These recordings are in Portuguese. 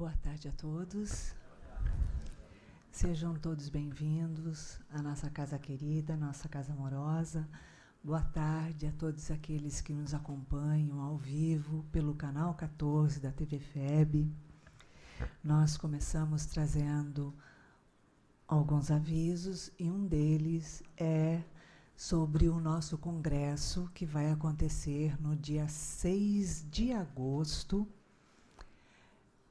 Boa tarde a todos. Sejam todos bem-vindos à nossa casa querida, nossa casa amorosa. Boa tarde a todos aqueles que nos acompanham ao vivo pelo canal 14 da TV FEB. Nós começamos trazendo alguns avisos e um deles é sobre o nosso congresso que vai acontecer no dia 6 de agosto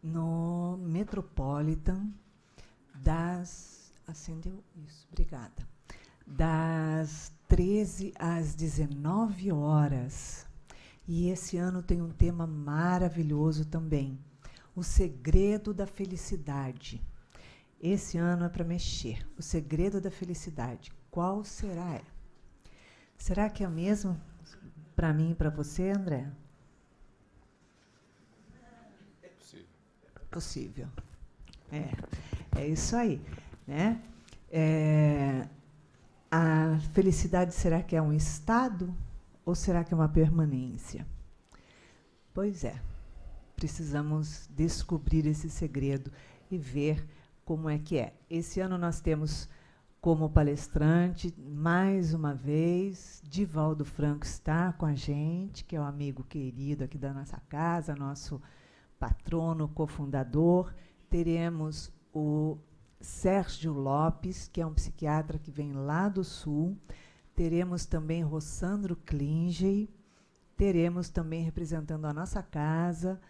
no Metropolitan das 13 às 19 horas. E esse ano tem um tema maravilhoso também, o segredo da felicidade. Esse ano é para mexer, o segredo da felicidade. Qual será? Será que é o mesmo para mim e para você, André? É possível. Possível. É isso aí, né? A felicidade, será que é um estado ou será que é uma permanência? Pois é, precisamos descobrir esse segredo e ver como é que é. Esse ano nós temos como palestrante, mais uma vez, Divaldo Franco está com a gente, que é um amigo querido aqui da nossa casa, nosso patrono, cofundador. Teremos o Sérgio Lopes, que é um psiquiatra que vem lá do Sul. Teremos também Rossandro Klinge. Teremos também, representando a nossa casa,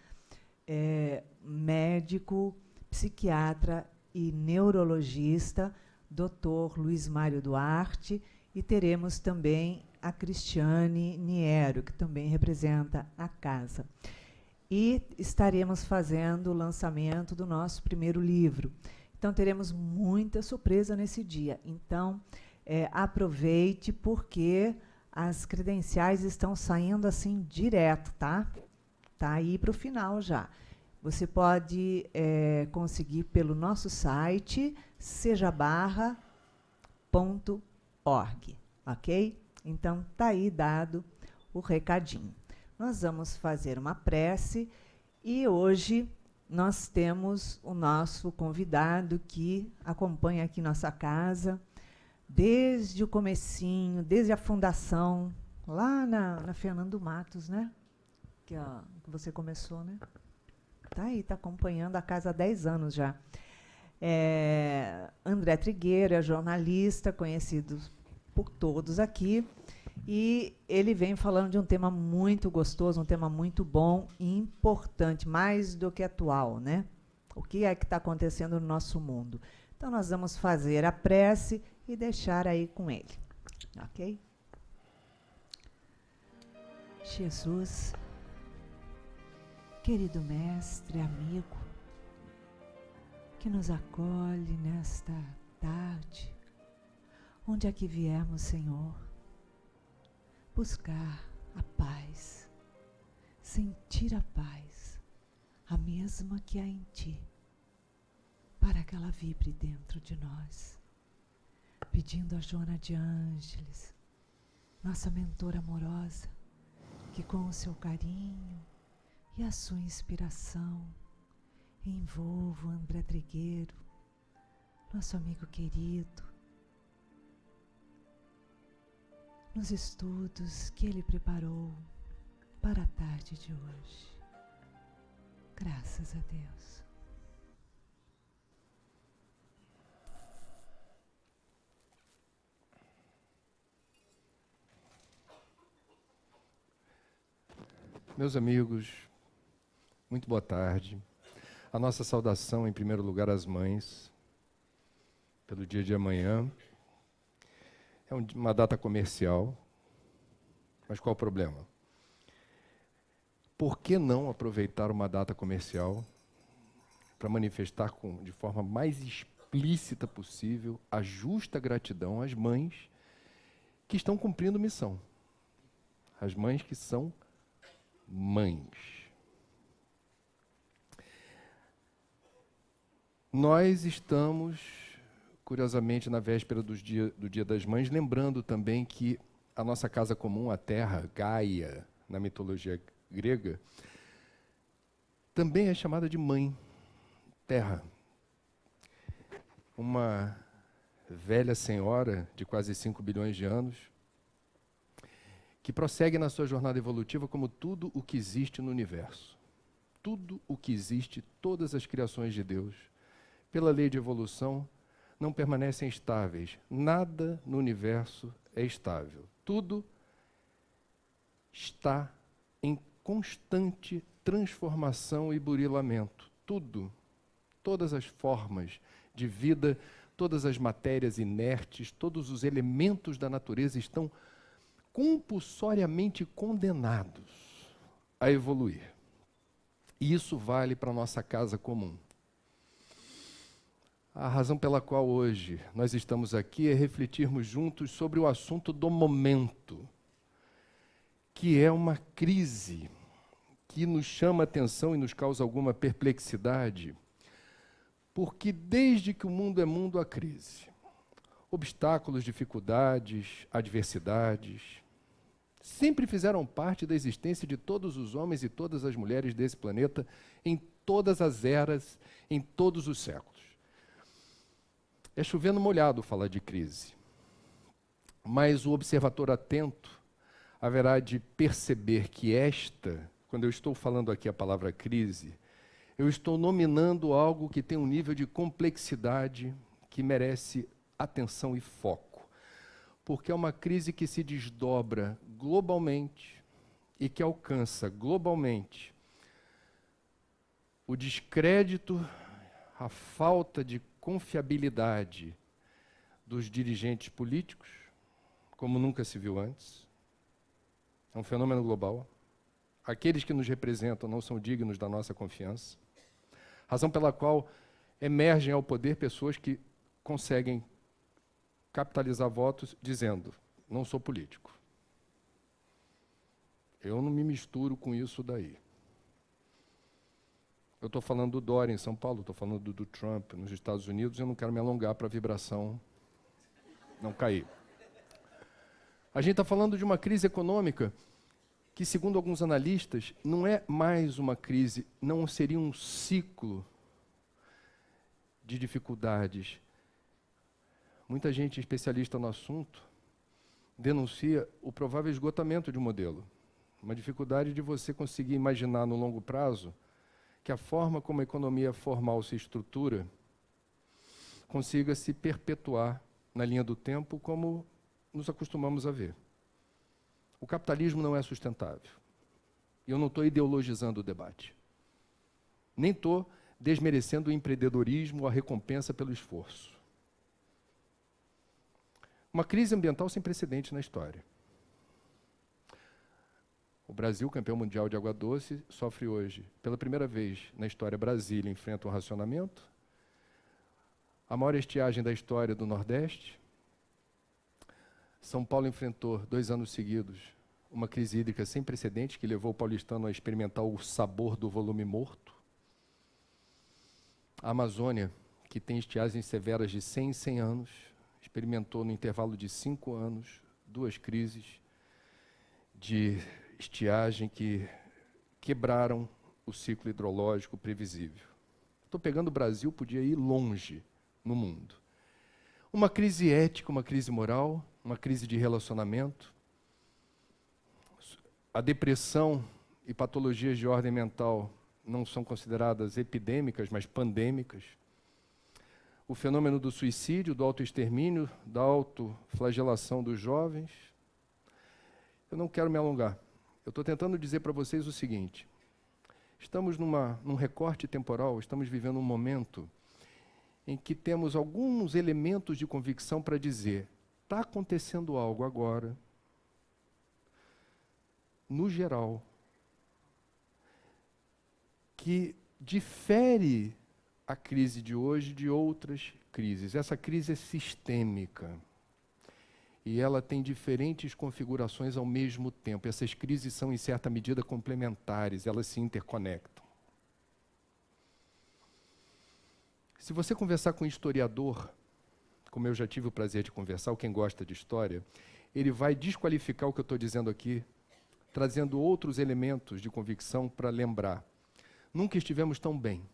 médico, psiquiatra e neurologista, Dr. Luiz Mário Duarte, e teremos também a Cristiane Niero, que também representa a casa. E estaremos fazendo o lançamento do nosso primeiro livro. Então, teremos muita surpresa nesse dia. Então, aproveite, porque as credenciais estão saindo assim direto, tá? Tá aí para o final já. Você pode conseguir pelo nosso site, sejabarra.org, ok? Então, está aí dado o recadinho. Nós vamos fazer uma prece e hoje nós temos o nosso convidado que acompanha aqui nossa casa desde o comecinho, desde a fundação, lá na Fernando Matos, né? Que você começou, né? Está aí, está acompanhando a casa há 10 anos já. André Trigueiro é jornalista, conhecido por todos aqui, e ele vem falando de um tema muito gostoso, um tema muito bom e importante, mais do que atual, né? O que é que está acontecendo no nosso mundo? Então, nós vamos fazer a prece e deixar aí com ele, ok? Jesus, querido mestre, amigo, que nos acolhe nesta tarde, onde é que viemos, Senhor, buscar a paz, sentir a paz, a mesma que há em Ti, para que ela vibre dentro de nós, pedindo a Joana de Ângeles, nossa mentora amorosa, que com o seu carinho e a sua inspiração envolva o André Trigueiro, nosso amigo querido, nos estudos que ele preparou para a tarde de hoje. Graças a Deus. Meus amigos, muito boa tarde. A nossa saudação, em primeiro lugar, às mães, pelo dia de amanhã. É uma data comercial, mas qual o problema? Por que não aproveitar uma data comercial para manifestar de forma mais explícita possível a justa gratidão às mães que estão cumprindo missão, as mães que são mães. Nós estamos, curiosamente, na véspera do Dia das Mães, lembrando também que a nossa casa comum, a Terra, Gaia, na mitologia grega, também é chamada de mãe. terra. Uma velha senhora de quase 5 bilhões de anos, que prossegue na sua jornada evolutiva como tudo o que existe no universo. Tudo o que existe, todas as criações de Deus, pela lei de evolução, não permanecem estáveis. Nada no universo é estável. Tudo está em constante transformação e burilamento. Tudo, todas as formas de vida, todas as matérias inertes, todos os elementos da natureza estão compulsoriamente condenados a evoluir. E isso vale para a nossa casa comum. A razão pela qual hoje nós estamos aqui é refletirmos juntos sobre o assunto do momento, que é uma crise que nos chama a atenção e nos causa alguma perplexidade, porque desde que o mundo é mundo há crise. Obstáculos, dificuldades, adversidades, sempre fizeram parte da existência de todos os homens e todas as mulheres desse planeta, em todas as eras, em todos os séculos. É chovendo molhado falar de crise, mas o observador atento haverá de perceber que quando eu estou falando aqui a palavra crise, eu estou nominando algo que tem um nível de complexidade que merece atenção e foco, porque é uma crise que se desdobra globalmente e que alcança globalmente o descrédito, a falta de confiabilidade dos dirigentes políticos, como nunca se viu antes. É um fenômeno global. Aqueles que nos representam não são dignos da nossa confiança. Razão pela qual emergem ao poder pessoas que conseguem capitalizar votos dizendo: não sou político. Eu não me misturo com isso daí. Eu estou falando do Dória em São Paulo, estou falando do Trump nos Estados Unidos, eu não quero me alongar para a vibração não cair. A gente está falando de uma crise econômica que, segundo alguns analistas, não é mais uma crise, não seria um ciclo de dificuldades. Muita gente especialista no assunto denuncia o provável esgotamento de um modelo, uma dificuldade de você conseguir imaginar no longo prazo que a forma como a economia formal se estrutura consiga se perpetuar na linha do tempo como nos acostumamos a ver. O capitalismo não é sustentável. E eu não estou ideologizando o debate. Nem estou desmerecendo o empreendedorismo ou a recompensa pelo esforço. Uma crise ambiental sem precedente na história. O Brasil, campeão mundial de água doce, sofre hoje, pela primeira vez na história, Brasília enfrenta um racionamento, a maior estiagem da história do Nordeste. São Paulo enfrentou 2 anos seguidos uma crise hídrica sem precedentes que levou o paulistano a experimentar o sabor do volume morto. A Amazônia, que tem estiagens severas de 100 em 100 anos, experimentou no intervalo de 5 anos 2 crises de estiagem que quebraram o ciclo hidrológico previsível. Estou pegando o Brasil, podia ir longe no mundo. Uma crise ética, uma crise moral, uma crise de relacionamento. A depressão e patologias de ordem mental não são consideradas epidêmicas, mas pandêmicas. O fenômeno do suicídio, do autoextermínio, da autoflagelação dos jovens. Eu não quero me alongar. Eu estou tentando dizer para vocês o seguinte: estamos num recorte temporal, estamos vivendo um momento em que temos alguns elementos de convicção para dizer: está acontecendo algo agora, no geral, que difere a crise de hoje de outras crises. Essa crise é sistêmica. E ela tem diferentes configurações ao mesmo tempo. Essas crises são, em certa medida, complementares, elas se interconectam. Se você conversar com um historiador, como eu já tive o prazer de conversar, ou quem gosta de história, ele vai desqualificar o que eu estou dizendo aqui, trazendo outros elementos de convicção para lembrar. Nunca estivemos tão bem.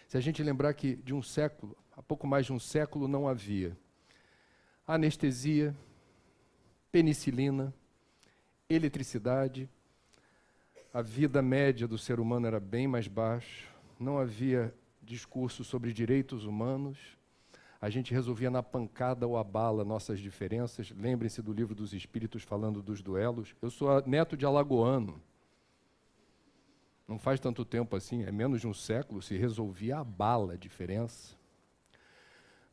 Se a gente lembrar que de um século, há pouco mais de um século, não havia anestesia, penicilina, eletricidade, a vida média do ser humano era bem mais baixa, não havia discurso sobre direitos humanos, a gente resolvia na pancada ou a bala nossas diferenças. Lembrem-se do Livro dos Espíritos falando dos duelos. Eu sou neto de alagoano. Não faz tanto tempo assim, é menos de um século, se resolvia a bala a diferença.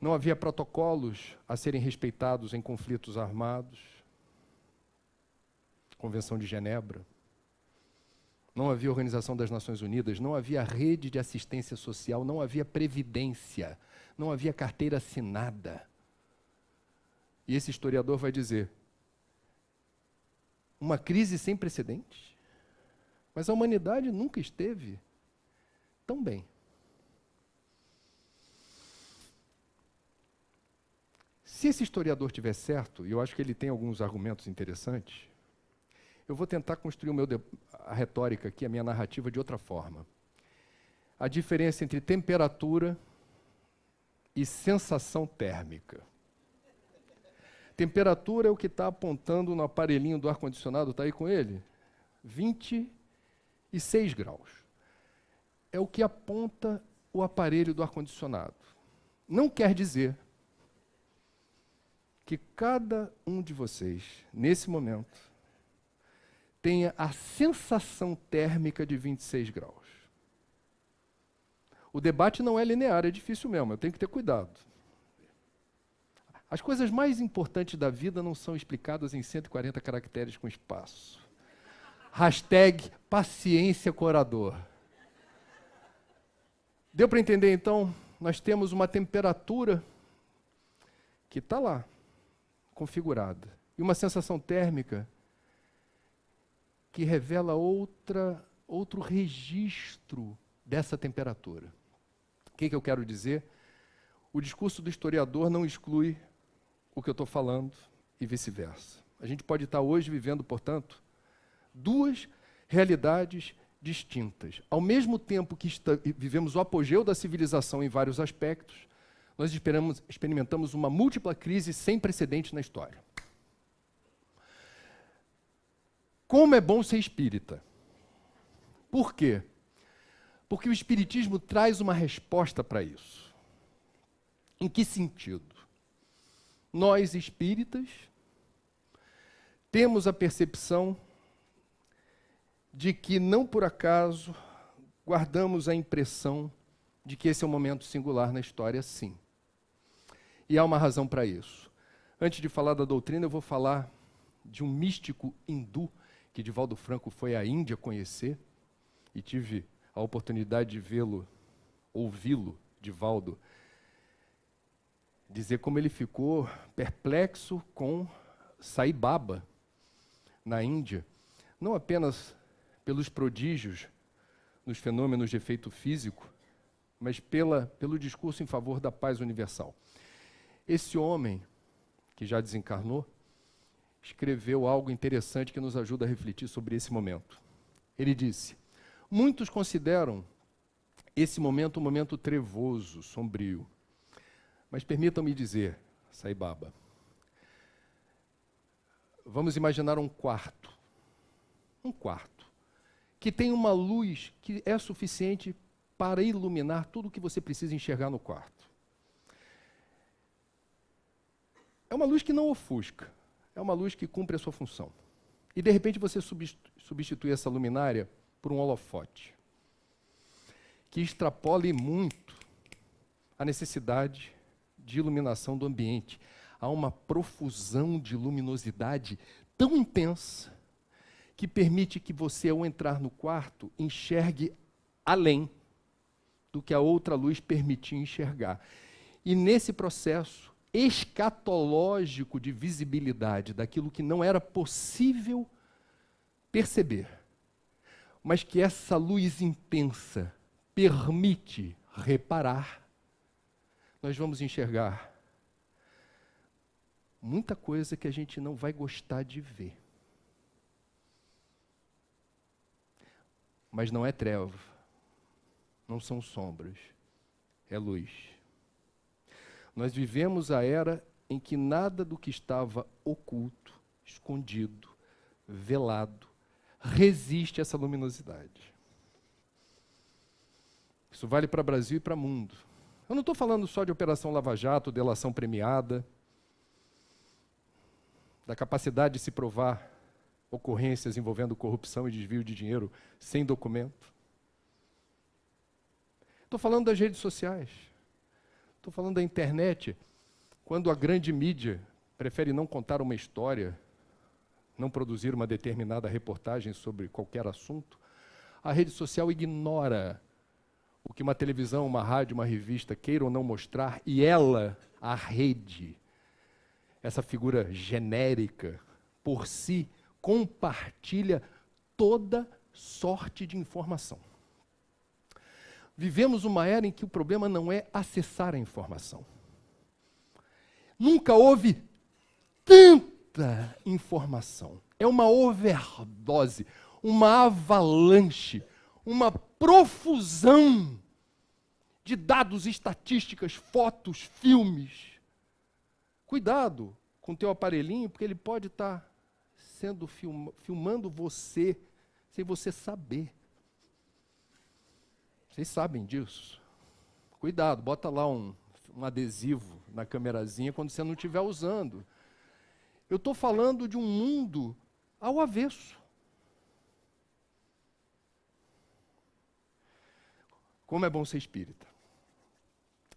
Não havia protocolos a serem respeitados em conflitos armados. Convenção de Genebra. Não havia Organização das Nações Unidas, não havia rede de assistência social, não havia previdência, não havia carteira assinada. E esse historiador vai dizer, uma crise sem precedentes? Mas a humanidade nunca esteve tão bem. Se esse historiador tiver certo, e eu acho que ele tem alguns argumentos interessantes, eu vou tentar construir a retórica aqui, a minha narrativa, de outra forma. A diferença entre temperatura e sensação térmica. Temperatura é o que está apontando no aparelhinho do ar-condicionado, está aí com ele? 26 graus. É o que aponta o aparelho do ar-condicionado. Não quer dizer que cada um de vocês, nesse momento, tenha a sensação térmica de 26 graus. O debate não é linear, é difícil mesmo, eu tenho que ter cuidado. As coisas mais importantes da vida não são explicadas em 140 caracteres com espaço. Hashtag paciência com o orador. Deu para entender, então? Nós temos uma temperatura que está lá, configurada, e uma sensação térmica que revela outro registro dessa temperatura. O que eu quero dizer? O discurso do historiador não exclui o que eu estou falando e vice-versa. A gente pode estar hoje vivendo, portanto, duas realidades distintas. Ao mesmo tempo que vivemos o apogeu da civilização em vários aspectos, nós experimentamos uma múltipla crise sem precedentes na história. Como é bom ser espírita. Por quê? Porque o espiritismo traz uma resposta para isso. Em que sentido? Nós, espíritas, temos a percepção de que, não por acaso, guardamos a impressão de que esse é um momento singular na história, sim. E há uma razão para isso. Antes de falar da doutrina, eu vou falar de um místico hindu que Divaldo Franco foi à Índia conhecer, e tive a oportunidade de vê-lo, ouvi-lo, Divaldo, dizer como ele ficou perplexo com Sai Baba, na Índia, não apenas pelos prodígios nos fenômenos de efeito físico, mas pelo discurso em favor da paz universal. Esse homem, que já desencarnou, escreveu algo interessante que nos ajuda a refletir sobre esse momento. Ele disse, muitos consideram esse momento um momento trevoso, sombrio. Mas permitam-me dizer, Sai Baba, vamos imaginar um quarto, que tem uma luz que é suficiente para iluminar tudo o que você precisa enxergar no quarto. É uma luz que não ofusca, é uma luz que cumpre a sua função. E, de repente, você substitui essa luminária por um holofote, que extrapole muito a necessidade de iluminação do ambiente. Há uma profusão de luminosidade tão intensa que permite que você, ao entrar no quarto, enxergue além do que a outra luz permitia enxergar. E nesse processo escatológico de visibilidade daquilo que não era possível perceber, mas que essa luz intensa permite reparar, nós vamos enxergar muita coisa que a gente não vai gostar de ver. Mas não é treva, não são sombras, é luz. Nós vivemos a era em que nada do que estava oculto, escondido, velado, resiste a essa luminosidade. Isso vale para o Brasil e para o mundo. Eu não estou falando só de Operação Lava Jato, delação premiada, da capacidade de se provar ocorrências envolvendo corrupção e desvio de dinheiro sem documento. Estou falando das redes sociais. Estou falando da internet, quando a grande mídia prefere não contar uma história, não produzir uma determinada reportagem sobre qualquer assunto, a rede social ignora o que uma televisão, uma rádio, uma revista queiram ou não mostrar, e ela, a rede, essa figura genérica, por si, compartilha toda sorte de informação. Vivemos uma era em que o problema não é acessar a informação. Nunca houve tanta informação. É uma overdose, uma avalanche, uma profusão de dados, estatísticas, fotos, filmes. Cuidado com o teu aparelhinho, porque ele pode estar sendo filmando você sem você saber. Vocês sabem disso. Cuidado, bota lá um adesivo na câmerazinha quando você não estiver usando. Eu estou falando de um mundo ao avesso. Como é bom ser espírita.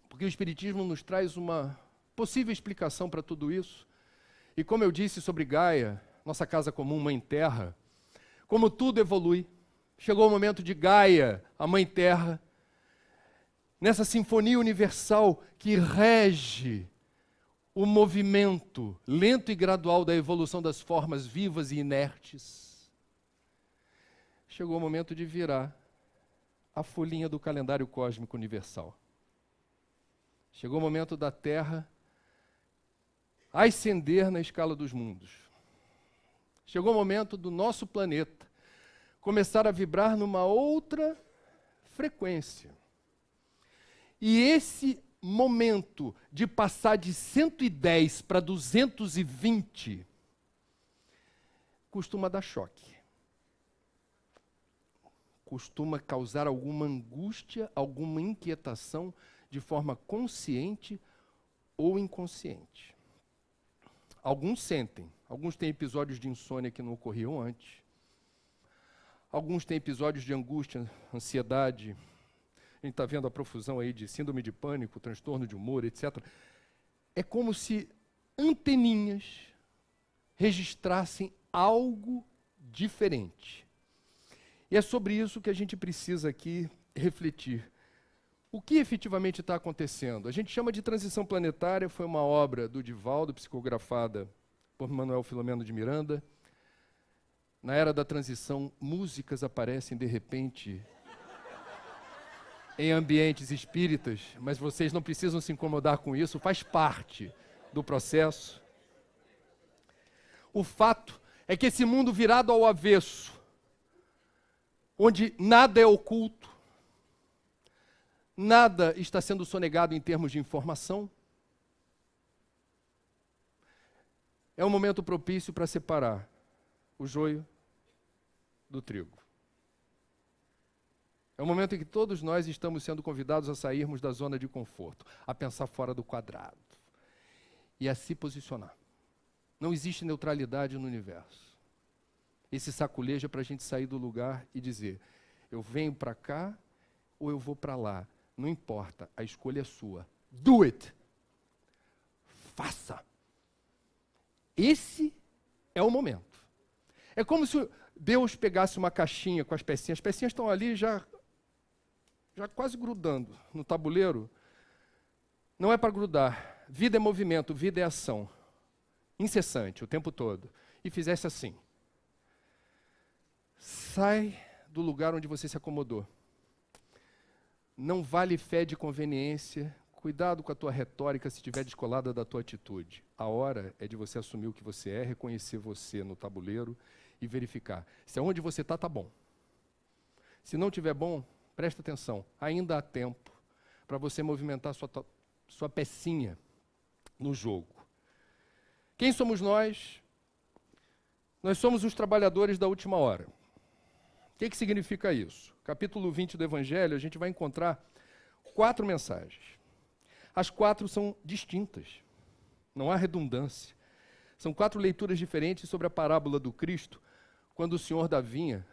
Porque o espiritismo nos traz uma possível explicação para tudo isso. E como eu disse sobre Gaia, nossa casa comum, Mãe Terra, como tudo evolui, chegou o momento de Gaia, a Mãe Terra, nessa sinfonia universal que rege o movimento lento e gradual da evolução das formas vivas e inertes. Chegou o momento de virar a folhinha do calendário cósmico universal. Chegou o momento da Terra ascender na escala dos mundos. Chegou o momento do nosso planeta começar a vibrar numa outra frequência. E esse momento de passar de 110 para 220 costuma dar choque. Costuma causar alguma angústia, alguma inquietação de forma consciente ou inconsciente. Alguns sentem, alguns têm episódios de insônia que não ocorriam antes. Alguns têm episódios de angústia, ansiedade. A gente está vendo a profusão aí de síndrome de pânico, transtorno de humor, etc. É como se anteninhas registrassem algo diferente. E é sobre isso que a gente precisa aqui refletir. O que efetivamente está acontecendo? A gente chama de transição planetária, foi uma obra do Divaldo, psicografada por Manuel Filomeno de Miranda. Na era da transição, músicas aparecem de repente em ambientes espíritas, mas vocês não precisam se incomodar com isso, faz parte do processo. O fato é que esse mundo virado ao avesso, onde nada é oculto, nada está sendo sonegado em termos de informação, é um momento propício para separar o joio do trigo. É um momento em que todos nós estamos sendo convidados a sairmos da zona de conforto, a pensar fora do quadrado e a se posicionar. Não existe neutralidade no universo. Esse saculejo é para a gente sair do lugar e dizer, eu venho para cá ou eu vou para lá. Não importa, a escolha é sua. Do it! Faça! Esse é o momento. É como se Deus pegasse uma caixinha com as pecinhas estão ali já quase grudando no tabuleiro. Não é para grudar. Vida é movimento, vida é ação. Incessante, o tempo todo. E fizesse assim. Sai do lugar onde você se acomodou. Não vale fé de conveniência. Cuidado com a tua retórica se estiver descolada da tua atitude. A hora é de você assumir o que você é, reconhecer você no tabuleiro e verificar. Se aonde você está, está bom. Se não estiver bom, presta atenção. Ainda há tempo para você movimentar sua pecinha no jogo. Quem somos nós? Nós somos os trabalhadores da última hora. O que significa isso? Capítulo 20 do Evangelho, a gente vai encontrar 4 mensagens. As 4 são distintas, não há redundância. São 4 leituras diferentes sobre a parábola do Cristo, quando o Senhor da vinha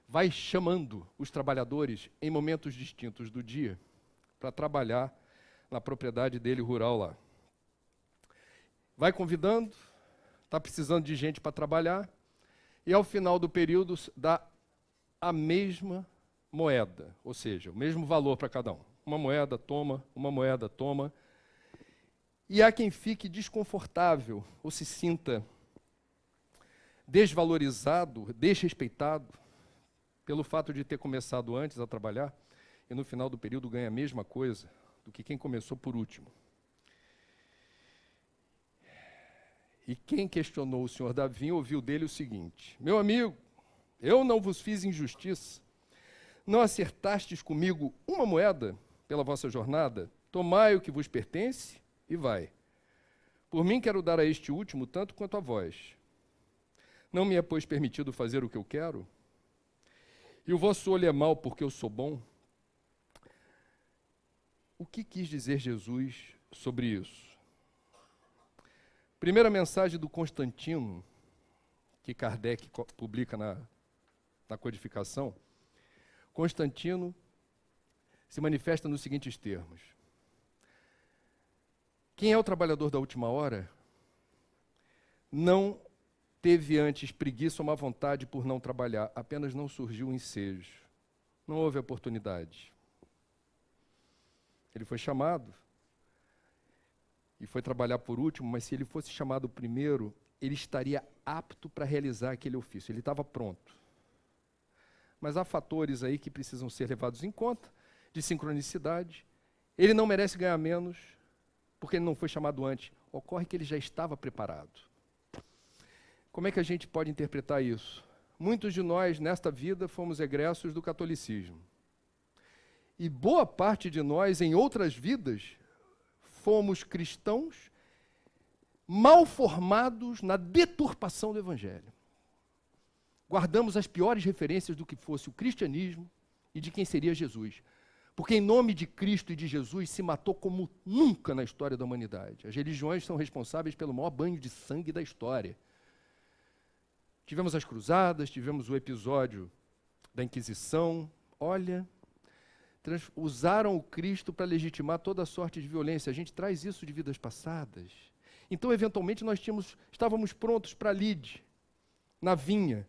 vai chamando os trabalhadores em momentos distintos do dia para trabalhar na propriedade dele rural lá. Vai convidando, está precisando de gente para trabalhar, e ao final do período dá a mesma moeda, ou seja, o mesmo valor para cada um. Uma moeda toma. E há quem fique desconfortável ou se sinta desvalorizado, desrespeitado, pelo fato de ter começado antes a trabalhar e no final do período ganha a mesma coisa do que quem começou por último. E quem questionou o senhor da vinha ouviu dele o seguinte: meu amigo, eu não vos fiz injustiça. Não acertastes comigo uma moeda pela vossa jornada? Tomai o que vos pertence e vai. Por mim quero dar a este último tanto quanto a vós. Não me é, pois, permitido fazer o que eu quero? E o vosso olho é mau porque eu sou bom? O que quis dizer Jesus sobre isso? Primeira mensagem do Constantino, que Kardec publica na codificação. Constantino se manifesta nos seguintes termos: quem é o trabalhador da última hora não teve antes preguiça ou má vontade por não trabalhar, apenas não surgiu o ensejo, não houve oportunidade. Ele foi chamado e foi trabalhar por último, mas se ele fosse chamado primeiro, ele estaria apto para realizar aquele ofício, ele estava pronto. Mas há fatores aí que precisam ser levados em conta, de sincronicidade. Ele não merece ganhar menos, porque ele não foi chamado antes. Ocorre que ele já estava preparado. Como é que a gente pode interpretar isso? Muitos de nós, nesta vida, fomos egressos do catolicismo. E boa parte de nós, em outras vidas, fomos cristãos mal formados na deturpação do Evangelho. Guardamos as piores referências do que fosse o cristianismo e de quem seria Jesus. Porque em nome de Cristo e de Jesus se matou como nunca na história da humanidade. As religiões são responsáveis pelo maior banho de sangue da história. Tivemos as cruzadas, tivemos o episódio da Inquisição. Olha, usaram o Cristo para legitimar toda sorte de violência. A gente traz isso de vidas passadas. Então, eventualmente, nós estávamos prontos para lide, na vinha.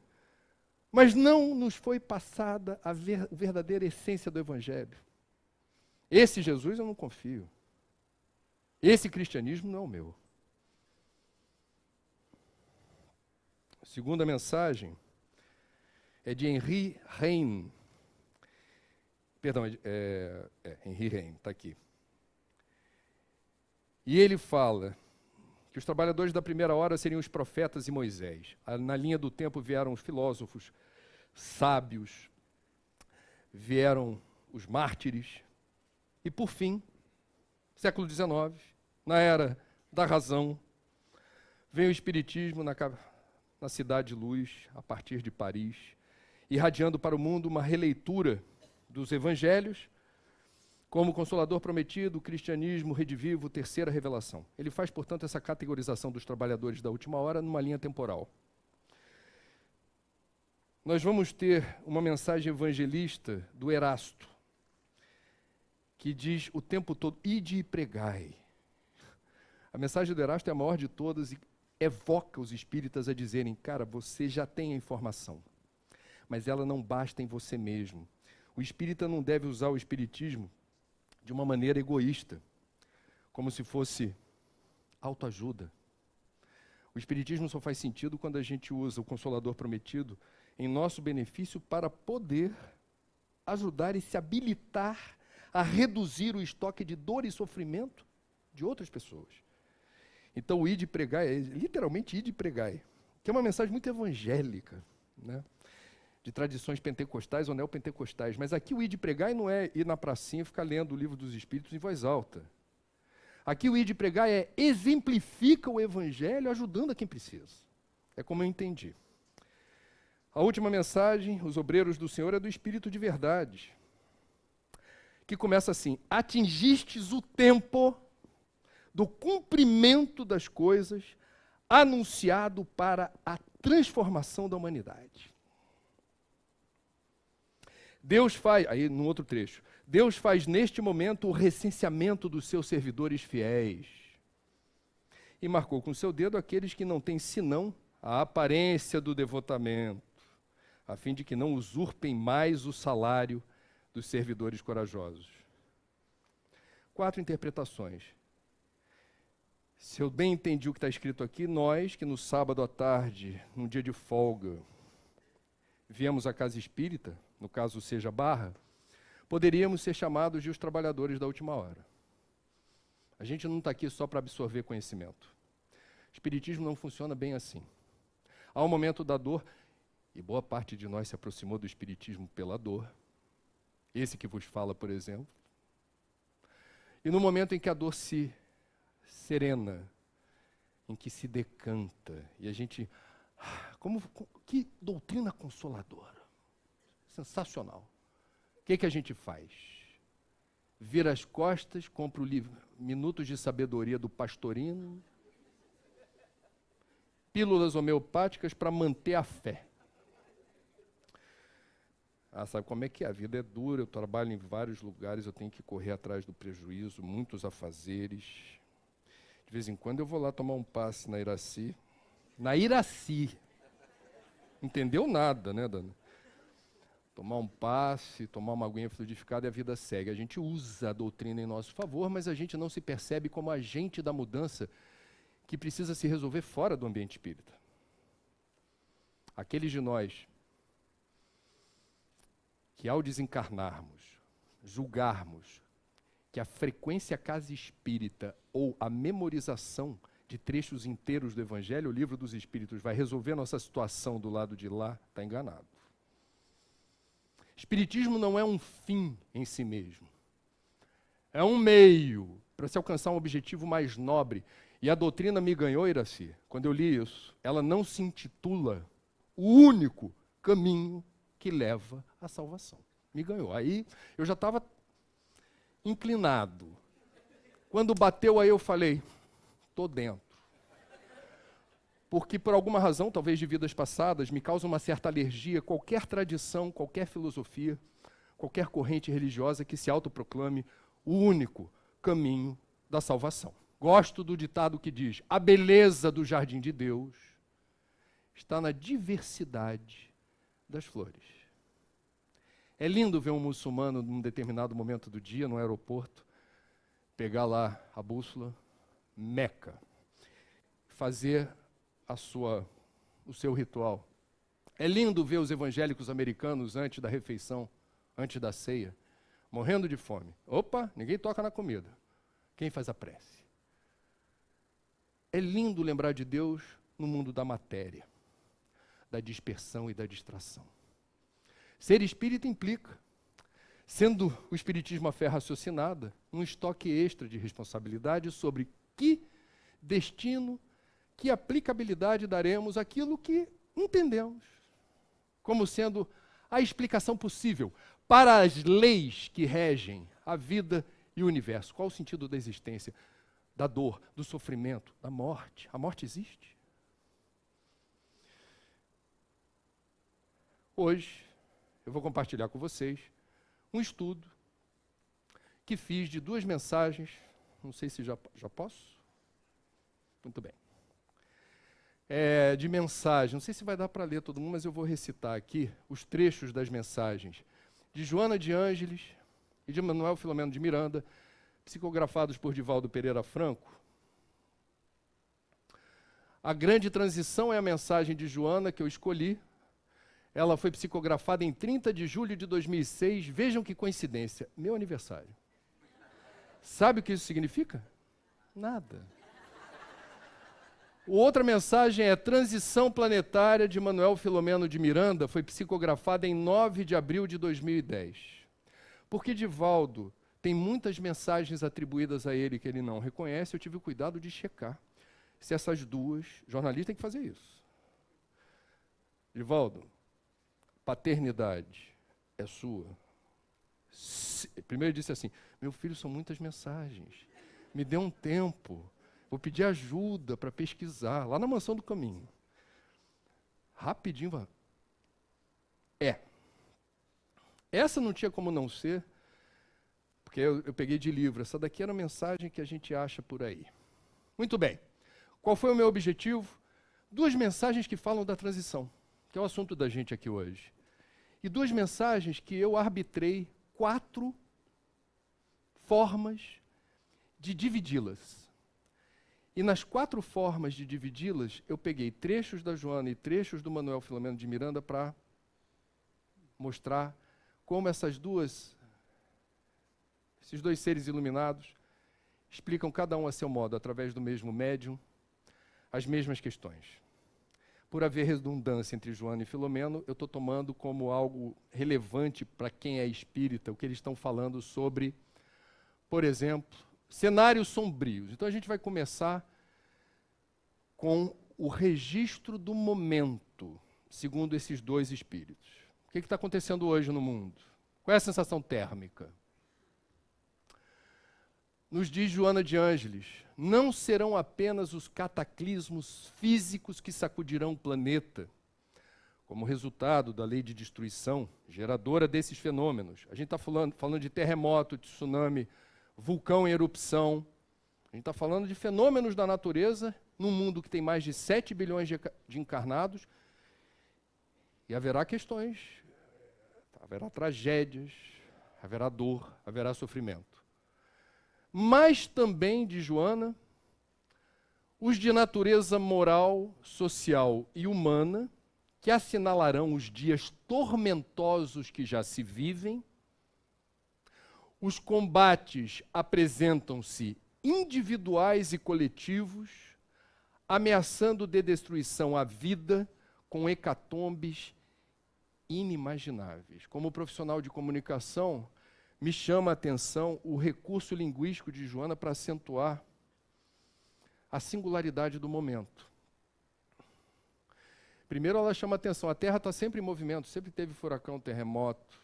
Mas não nos foi passada a verdadeira essência do Evangelho. Esse Jesus eu não confio. Esse cristianismo não é o meu. A segunda mensagem é de Henri Reine. Perdão, Henri Reine, está aqui. E ele fala que os trabalhadores da primeira hora seriam os profetas e Moisés. Na linha do tempo vieram os filósofos, sábios, vieram os mártires. E, por fim, século XIX, na era da razão, vem o Espiritismo na Cidade de Luz, a partir de Paris, irradiando para o mundo uma releitura dos Evangelhos, como Consolador Prometido, Cristianismo, Redivivo, Terceira Revelação. Ele faz, portanto, essa categorização dos trabalhadores da última hora numa linha temporal. Nós vamos ter uma mensagem evangelista do Erasto, que diz o tempo todo, ide e pregai. A mensagem do Erasto é a maior de todas e evoca os espíritas a dizerem, cara, você já tem a informação, mas ela não basta em você mesmo. O espírita não deve usar o espiritismo de uma maneira egoísta, como se fosse autoajuda. O espiritismo só faz sentido quando a gente usa o Consolador Prometido em nosso benefício para poder ajudar e se habilitar a reduzir o estoque de dor e sofrimento de outras pessoas. Então o ide pregai é literalmente ide pregai, que é uma mensagem muito evangélica, né? de tradições pentecostais ou neopentecostais. Mas aqui o ir de pregar não é ir na pracinha e ficar lendo o livro dos Espíritos em voz alta. Aqui o ir de pregar é exemplifica o Evangelho ajudando a quem precisa. É como eu entendi. A última mensagem, os obreiros do Senhor, é do Espírito de verdade, que começa assim: atingistes o tempo do cumprimento das coisas anunciado para a transformação da humanidade. Deus faz, aí no outro trecho, Deus faz neste momento o recenseamento dos seus servidores fiéis e marcou com seu dedo aqueles que não têm senão a aparência do devotamento, a fim de que não usurpem mais o salário dos servidores corajosos. 4 interpretações. Se eu bem entendi o que está escrito aqui, nós que no sábado à tarde, num dia de folga, viemos à casa espírita, no caso seja Barra, poderíamos ser chamados de os trabalhadores da última hora. A gente não está aqui só para absorver conhecimento. O espiritismo não funciona bem assim. Há um momento da dor, e boa parte de nós se aproximou do espiritismo pela dor, esse que vos fala, por exemplo, e no momento em que a dor se serena, em que se decanta, e a gente, que doutrina consoladora, sensacional. O que a gente faz? Vira as costas, compra o livro Minutos de Sabedoria do Pastorino, pílulas homeopáticas para manter a fé. Sabe como é que é? A vida é dura, eu trabalho em vários lugares, eu tenho que correr atrás do prejuízo, muitos afazeres. De vez em quando eu vou lá tomar um passe na Iraci. Na Iraci. Entendeu nada, né, Dana? Tomar um passe, tomar uma aguinha fluidificada e a vida segue. A gente usa a doutrina em nosso favor, mas a gente não se percebe como agente da mudança que precisa se resolver fora do ambiente espírita. Aqueles de nós que ao desencarnarmos, julgarmos que a frequência casa espírita ou a memorização de trechos inteiros do Evangelho, o livro dos Espíritos, vai resolver nossa situação do lado de lá, está enganado. Espiritismo não é um fim em si mesmo. É um meio para se alcançar um objetivo mais nobre. E a doutrina me ganhou, Iraci. Quando eu li isso, ela não se intitula o único caminho que leva à salvação. Me ganhou. Aí eu já estava inclinado. Quando bateu aí eu falei, estou dentro. Porque por alguma razão, talvez de vidas passadas, me causa uma certa alergia qualquer tradição, qualquer filosofia, qualquer corrente religiosa que se autoproclame o único caminho da salvação. Gosto do ditado que diz, a beleza do jardim de Deus está na diversidade das flores. É lindo ver um muçulmano num determinado momento do dia, no aeroporto, pegar lá a bússola, Meca, fazer o seu ritual. É lindo ver os evangélicos americanos antes da refeição, antes da ceia, morrendo de fome. Opa, ninguém toca na comida. Quem faz a prece? É lindo lembrar de Deus no mundo da matéria, da dispersão e da distração. Ser espírita implica, sendo o espiritismo a fé raciocinada, um estoque extra de responsabilidade sobre que destino, que aplicabilidade daremos àquilo que entendemos como sendo a explicação possível para as leis que regem a vida e o universo. Qual o sentido da existência, da dor, do sofrimento, da morte? A morte existe? Hoje, eu vou compartilhar com vocês um estudo que fiz de 2 mensagens. Não sei se já posso? Muito bem. De mensagem, não sei se vai dar para ler todo mundo, mas eu vou recitar aqui os trechos das mensagens de Joana de Ângeles e de Manuel Filomeno de Miranda, psicografados por Divaldo Pereira Franco. A grande transição é a mensagem de Joana que eu escolhi. Ela foi psicografada em 30 de julho de 2006. Vejam que coincidência, meu aniversário. Sabe o que isso significa? Nada. Outra mensagem é Transição Planetária, de Manuel Filomeno de Miranda, foi psicografada em 9 de abril de 2010. Porque Divaldo tem muitas mensagens atribuídas a ele que ele não reconhece, eu tive o cuidado de checar se essas duas, jornalista tem que fazer isso. Divaldo, paternidade é sua? Primeiro ele disse assim, meu filho, são muitas mensagens, me dê um tempo, vou pedir ajuda para pesquisar, lá na Mansão do Caminho. Rapidinho, essa não tinha como não ser, porque eu peguei de livro, essa daqui era a mensagem que a gente acha por aí. Muito bem, qual foi o meu objetivo? Duas mensagens que falam da transição, que é o assunto da gente aqui hoje. E duas mensagens que eu arbitrei 4 formas de dividi-las. E nas 4 formas de dividi-las, eu peguei trechos da Joana e trechos do Manuel Filomeno de Miranda para mostrar como esses dois seres iluminados explicam cada um a seu modo, através do mesmo médium, as mesmas questões. Por haver redundância entre Joana e Filomeno, eu estou tomando como algo relevante para quem é espírita, o que eles estão falando sobre, por exemplo, cenários sombrios. Então a gente vai começar com o registro do momento, segundo esses dois espíritos. O que está acontecendo hoje no mundo? Qual é a sensação térmica? Nos diz Joana de Ângeles, não serão apenas os cataclismos físicos que sacudirão o planeta, como resultado da lei de destruição, geradora desses fenômenos. A gente está falando de terremoto, de tsunami, vulcão em erupção. A gente está falando de fenômenos da natureza num mundo que tem mais de 7 bilhões de encarnados, e haverá questões, haverá tragédias, haverá dor, haverá sofrimento. Mas também, de Joana, os de natureza moral, social e humana, que assinalarão os dias tormentosos que já se vivem. Os combates apresentam-se individuais e coletivos, ameaçando de destruição a vida com hecatombes inimagináveis. Como profissional de comunicação, me chama a atenção o recurso linguístico de Joana para acentuar a singularidade do momento. Primeiro, ela chama a atenção, a Terra está sempre em movimento, sempre teve furacão, terremoto,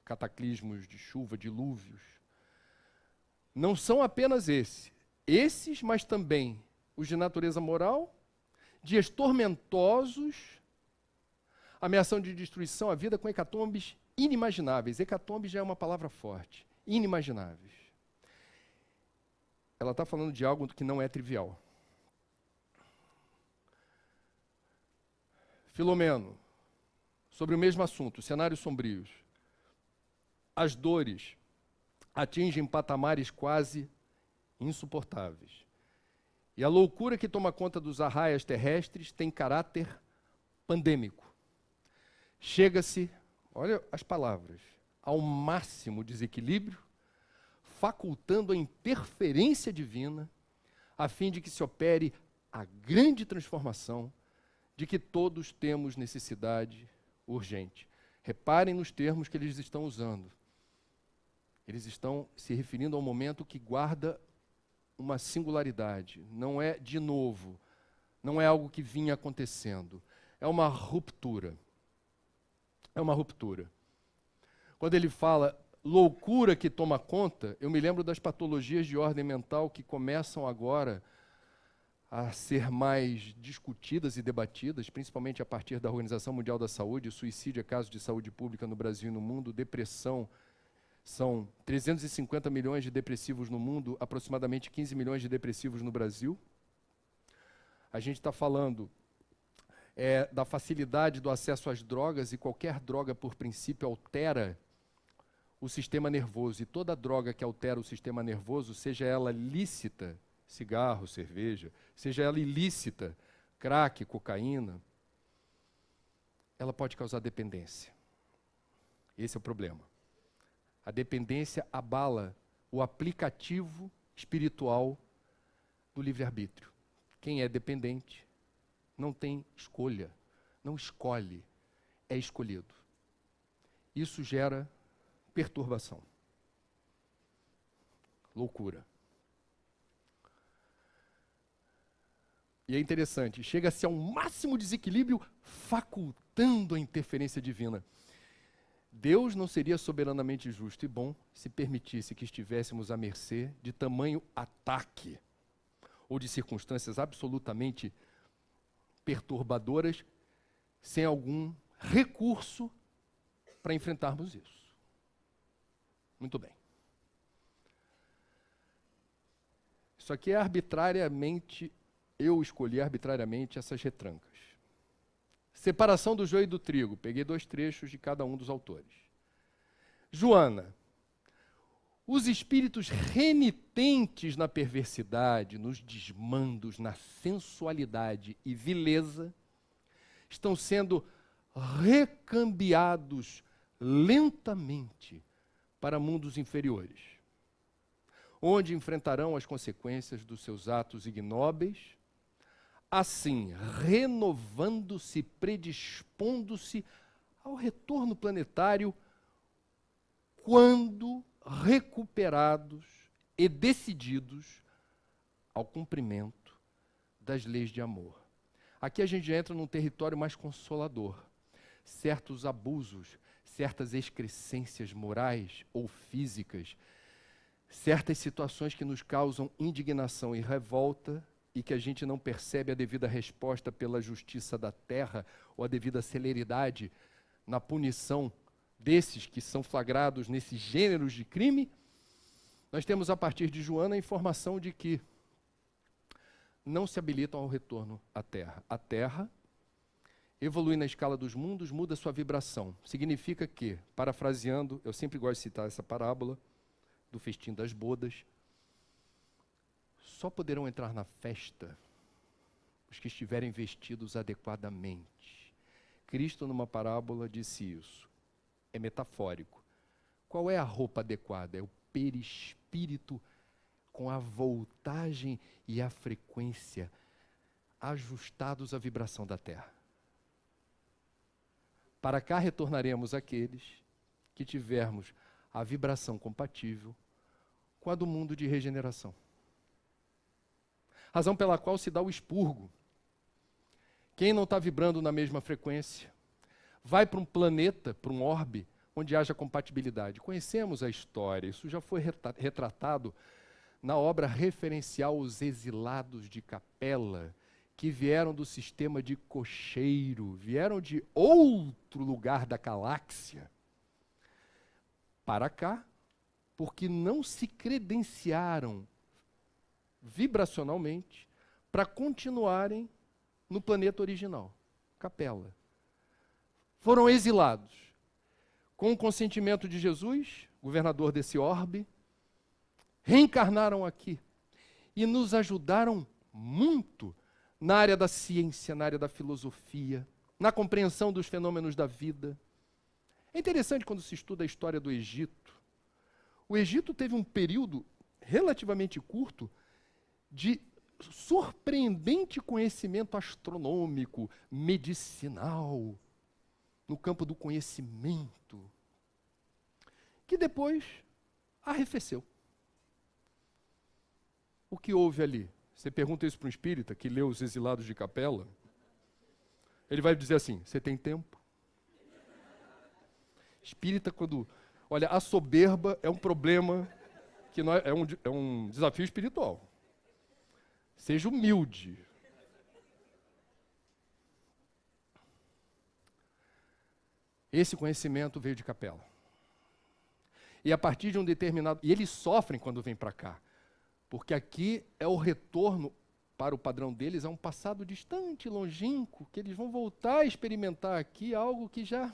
cataclismos de chuva, dilúvios. Não são apenas esses, mas também os de natureza moral, dias tormentosos, ameação de destruição à vida com hecatombes inimagináveis. Hecatombe já é uma palavra forte. Inimagináveis. Ela está falando de algo que não é trivial. Filomeno, sobre o mesmo assunto, cenários sombrios. As dores atingem patamares quase insuportáveis. E a loucura que toma conta dos arraias terrestres tem caráter pandêmico. Chega-se, olha as palavras, ao máximo desequilíbrio, facultando a interferência divina, a fim de que se opere a grande transformação de que todos temos necessidade urgente. Reparem nos termos que eles estão usando. Eles estão se referindo a um momento que guarda uma singularidade. Não é de novo, não é algo que vinha acontecendo. É uma ruptura. É uma ruptura. Quando ele fala loucura que toma conta, eu me lembro das patologias de ordem mental que começam agora a ser mais discutidas e debatidas, principalmente a partir da Organização Mundial da Saúde. Suicídio é caso de saúde pública no Brasil e no mundo, depressão, são 350 milhões de depressivos no mundo, aproximadamente 15 milhões de depressivos no Brasil. A gente está falando da facilidade do acesso às drogas, e qualquer droga, por princípio, altera o sistema nervoso. E toda droga que altera o sistema nervoso, seja ela lícita, cigarro, cerveja, seja ela ilícita, crack, cocaína, ela pode causar dependência. Esse é o problema. A dependência abala o aplicativo espiritual do livre-arbítrio, Quem é dependente não tem escolha, não escolhe, é escolhido. Isso gera perturbação, loucura. E é interessante, chega-se a um máximo desequilíbrio facultando a interferência divina. Deus não seria soberanamente justo e bom se permitisse que estivéssemos à mercê de tamanho ataque ou de circunstâncias absolutamente perturbadoras sem algum recurso para enfrentarmos isso. Muito bem. Isso aqui é arbitrariamente, eu escolhi arbitrariamente essas retrancas. Separação do joio e do trigo. Peguei 2 trechos de cada um dos autores. Joana. Os espíritos renitentes na perversidade, nos desmandos, na sensualidade e vileza, estão sendo recambiados lentamente para mundos inferiores, onde enfrentarão as consequências dos seus atos ignóbeis, assim, renovando-se, predispondo-se ao retorno planetário, quando recuperados e decididos ao cumprimento das leis de amor. Aqui a gente entra num território mais consolador. Certos abusos, certas excrescências morais ou físicas, certas situações que nos causam indignação e revolta e que a gente não percebe a devida resposta pela justiça da terra ou a devida celeridade na punição desses que são flagrados nesses gêneros de crime, nós temos a partir de Joana a informação de que não se habilitam ao retorno à Terra. A Terra evolui na escala dos mundos, muda sua vibração. Significa que, parafraseando, eu sempre gosto de citar essa parábola do festim das bodas, só poderão entrar na festa os que estiverem vestidos adequadamente. Cristo, numa parábola, disse isso. É metafórico. Qual é a roupa adequada? É o perispírito com a voltagem e a frequência ajustados à vibração da Terra. Para cá retornaremos aqueles que tivermos a vibração compatível com a do mundo de regeneração. Razão pela qual se dá o expurgo. Quem não está vibrando na mesma frequência vai para um planeta, para um orbe, onde haja compatibilidade. Conhecemos a história, isso já foi retratado na obra referencial Os Exilados de Capela, que vieram do sistema de Cocheiro, vieram de outro lugar da galáxia para cá, porque não se credenciaram vibracionalmente para continuarem no planeta original, Capela. Foram exilados. Com o consentimento de Jesus, governador desse orbe, reencarnaram aqui e nos ajudaram muito na área da ciência, na área da filosofia, na compreensão dos fenômenos da vida. É interessante quando se estuda a história do Egito. O Egito teve um período relativamente curto de surpreendente conhecimento astronômico, medicinal, no campo do conhecimento, que depois arrefeceu. O que houve ali? Você pergunta isso para um espírita que leu Os Exilados de Capela, ele vai dizer assim, você tem tempo? Espírita, quando... Olha, a soberba é um problema, que é um desafio espiritual. Seja humilde. Esse conhecimento veio de Capela. E a partir de um determinado... E eles sofrem quando vêm para cá. Porque aqui é o retorno, para o padrão deles, a um passado distante, longínquo, que eles vão voltar a experimentar aqui algo que já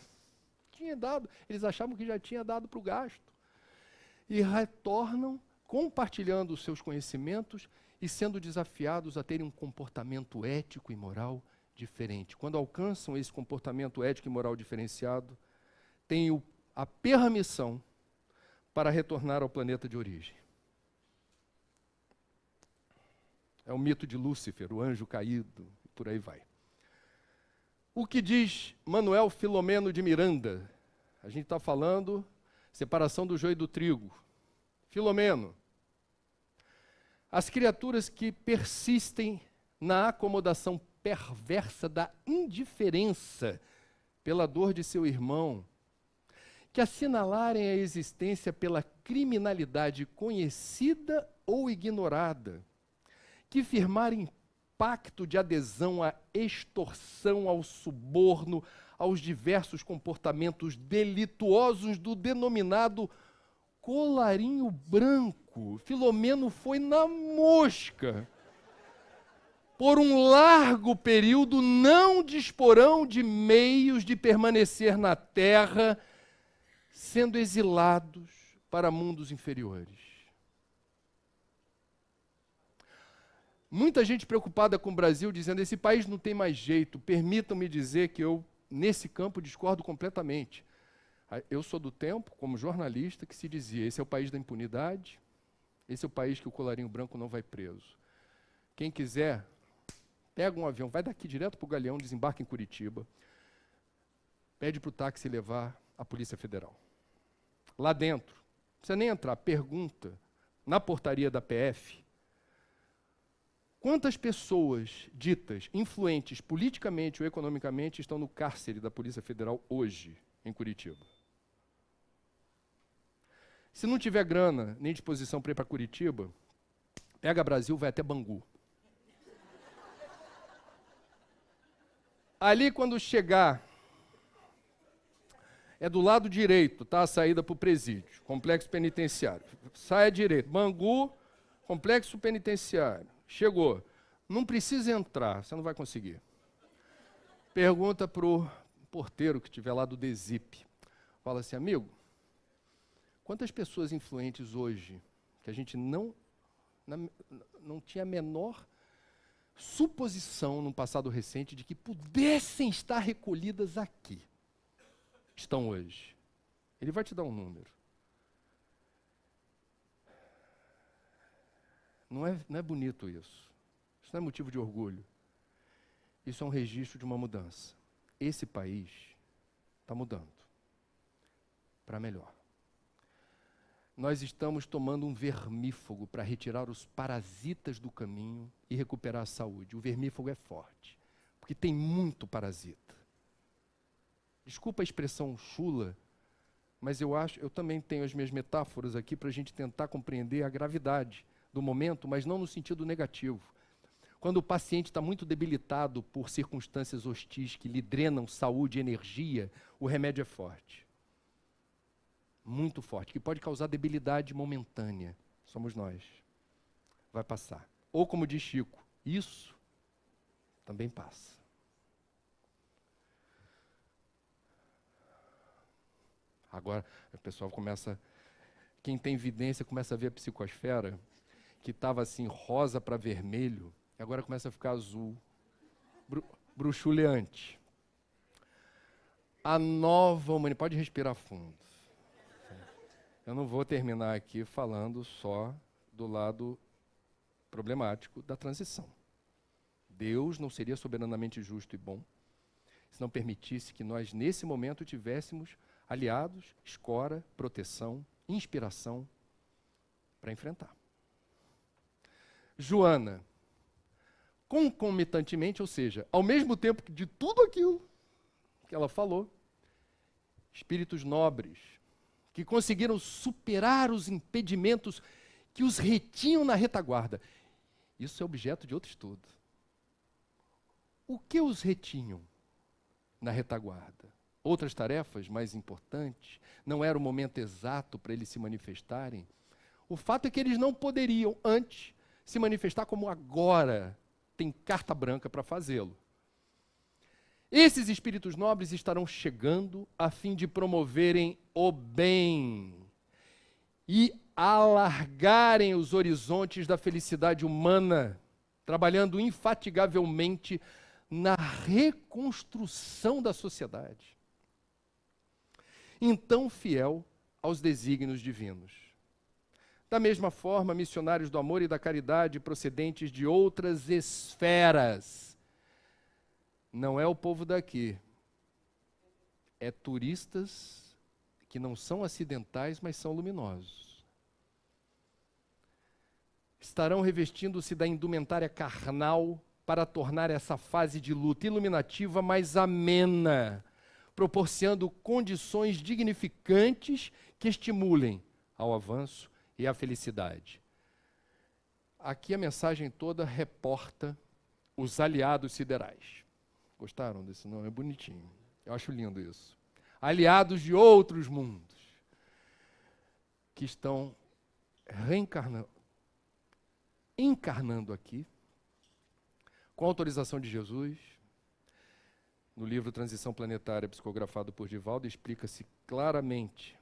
tinha dado. Eles achavam que já tinha dado para o gasto. E retornam compartilhando os seus conhecimentos e sendo desafiados a terem um comportamento ético e moral diferente. Quando alcançam esse comportamento ético e moral diferenciado, têm a permissão para retornar ao planeta de origem. É o mito de Lúcifer, o anjo caído, e por aí vai. O que diz Manuel Filomeno de Miranda? A gente está falando separação do joio e do trigo. Filomeno. As criaturas que persistem na acomodação perversa da indiferença pela dor de seu irmão, que assinalarem a existência pela criminalidade conhecida ou ignorada, que firmarem pacto de adesão à extorsão, ao suborno, aos diversos comportamentos delituosos do denominado colarinho branco. Filomeno foi na mosca. Por um largo período não disporão de meios de permanecer na terra, sendo exilados para mundos inferiores. Muita gente preocupada com o Brasil, dizendo, esse país não tem mais jeito. Permitam-me dizer que eu, nesse campo, discordo completamente. Eu sou do tempo, como jornalista, que se dizia, esse é o país da impunidade, esse é o país que o colarinho branco não vai preso. Quem quiser, pega um avião, vai daqui direto para o Galeão, desembarca em Curitiba, pede para o táxi levar a Polícia Federal. Lá dentro, não precisa nem entrar, pergunta na portaria da PF, quantas pessoas ditas influentes politicamente ou economicamente estão no cárcere da Polícia Federal hoje, em Curitiba? Se não tiver grana nem disposição para ir para Curitiba, pega Brasil, vai até Bangu. Ali, quando chegar, é do lado direito, tá? A saída para o presídio, complexo penitenciário. Sai à direita, Bangu, complexo penitenciário. Chegou. Não precisa entrar, você não vai conseguir. Pergunta para o porteiro que estiver lá do DESIP. Fala assim, amigo, quantas pessoas influentes hoje, que a gente não tinha a menor suposição num passado recente de que pudessem estar recolhidas aqui, estão hoje? Ele vai te dar um número. Não é bonito isso. Isso não é motivo de orgulho. Isso é um registro de uma mudança. Esse país está mudando para melhor. Nós estamos tomando um vermífugo para retirar os parasitas do caminho e recuperar a saúde. O vermífugo é forte, porque tem muito parasita. Desculpa a expressão chula, mas eu também tenho as minhas metáforas aqui para a gente tentar compreender a gravidade do momento, mas não no sentido negativo. Quando o paciente está muito debilitado por circunstâncias hostis que lhe drenam saúde e energia, o remédio é forte. Muito forte, que pode causar debilidade momentânea. Somos nós. Vai passar. Ou como diz Chico, isso também passa. Agora, o pessoal começa... Quem tem evidência começa a ver a psicosfera, que estava assim, rosa para vermelho, e agora começa a ficar azul. Bruxuleante. A nova humanidade... Pode respirar fundo. Eu não vou terminar aqui falando só do lado problemático da transição. Deus não seria soberanamente justo e bom se não permitisse que nós, nesse momento, tivéssemos aliados, escora, proteção, inspiração para enfrentar. Joana, concomitantemente, ou seja, ao mesmo tempo de tudo aquilo que ela falou, espíritos nobres, que conseguiram superar os impedimentos que os retinham na retaguarda. Isso é objeto de outro estudo. O que os retinham na retaguarda? Outras tarefas mais importantes? Não era o momento exato para eles se manifestarem? O fato é que eles não poderiam, antes, se manifestar como agora tem carta branca para fazê-lo. Esses espíritos nobres estarão chegando a fim de promoverem o bem e alargarem os horizontes da felicidade humana, trabalhando infatigavelmente na reconstrução da sociedade. Então, fiel aos desígnios divinos. Da mesma forma, missionários do amor e da caridade procedentes de outras esferas. Não é o povo daqui. É turistas que não são acidentais, mas são luminosos. Estarão revestindo-se da indumentária carnal para tornar essa fase de luta iluminativa mais amena, proporcionando condições dignificantes que estimulem ao avanço e à felicidade. Aqui a mensagem toda reporta os aliados siderais. Gostaram desse nome? É bonitinho. Eu acho lindo isso. Aliados de outros mundos que estão encarnando aqui, com autorização de Jesus. No livro Transição Planetária, psicografado por Divaldo, explica-se claramente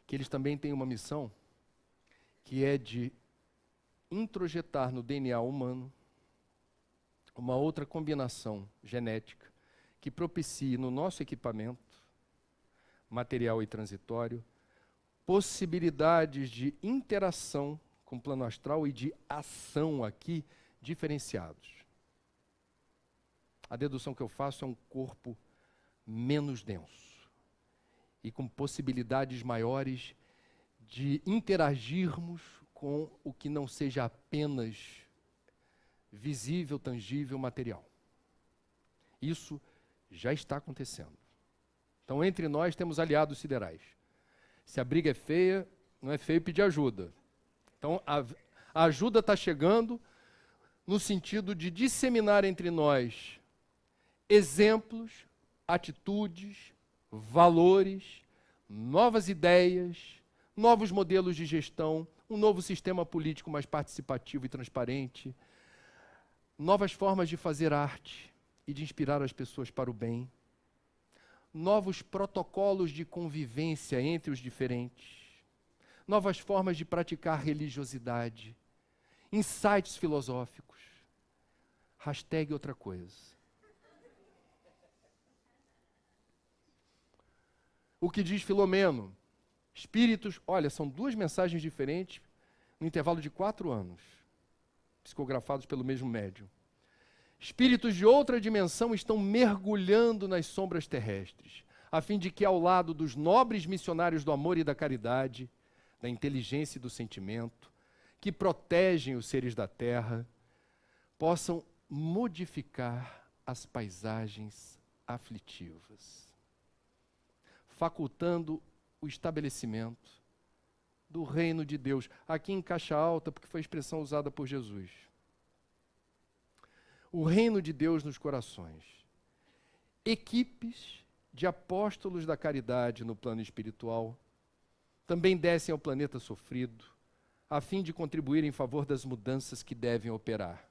que eles também têm uma missão que é de introjetar no DNA humano uma outra combinação genética que propicie no nosso equipamento, material e transitório, possibilidades de interação com o plano astral e de ação aqui diferenciados. A dedução que eu faço é um corpo menos denso e com possibilidades maiores de interagirmos com o que não seja apenas visível, tangível, material. Isso já está acontecendo. Então, entre nós temos aliados siderais. Se a briga é feia, não é feio pedir ajuda. Então, a ajuda está chegando no sentido de disseminar entre nós exemplos, atitudes, valores, novas ideias, novos modelos de gestão, um novo sistema político mais participativo e transparente, novas formas de fazer arte e de inspirar as pessoas para o bem, novos protocolos de convivência entre os diferentes, novas formas de praticar religiosidade, insights filosóficos. Hashtag outra coisa. O que diz Filomeno? Espíritos, olha, são duas mensagens diferentes no intervalo de 4 anos, psicografados pelo mesmo médium. Espíritos de outra dimensão estão mergulhando nas sombras terrestres, a fim de que, ao lado dos nobres missionários do amor e da caridade, da inteligência e do sentimento, que protegem os seres da Terra, possam modificar as paisagens aflitivas, facultando o estabelecimento do reino de Deus, aqui em caixa alta, porque foi a expressão usada por Jesus. O reino de Deus nos corações. Equipes de apóstolos da caridade no plano espiritual também descem ao planeta sofrido, a fim de contribuir em favor das mudanças que devem operar.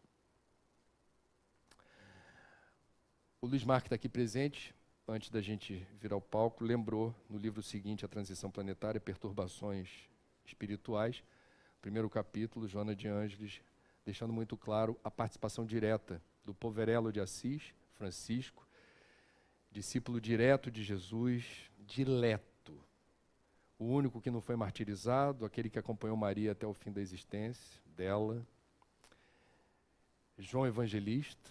O Luiz Marque está aqui presente, antes da gente vir ao palco, lembrou no livro seguinte, A Transição Planetária, Perturbações Espirituais, primeiro capítulo, Joana de Ângeles, deixando muito claro a participação direta do Poverello de Assis, Francisco, discípulo direto de Jesus, dileto, o único que não foi martirizado, aquele que acompanhou Maria até o fim da existência dela, João Evangelista,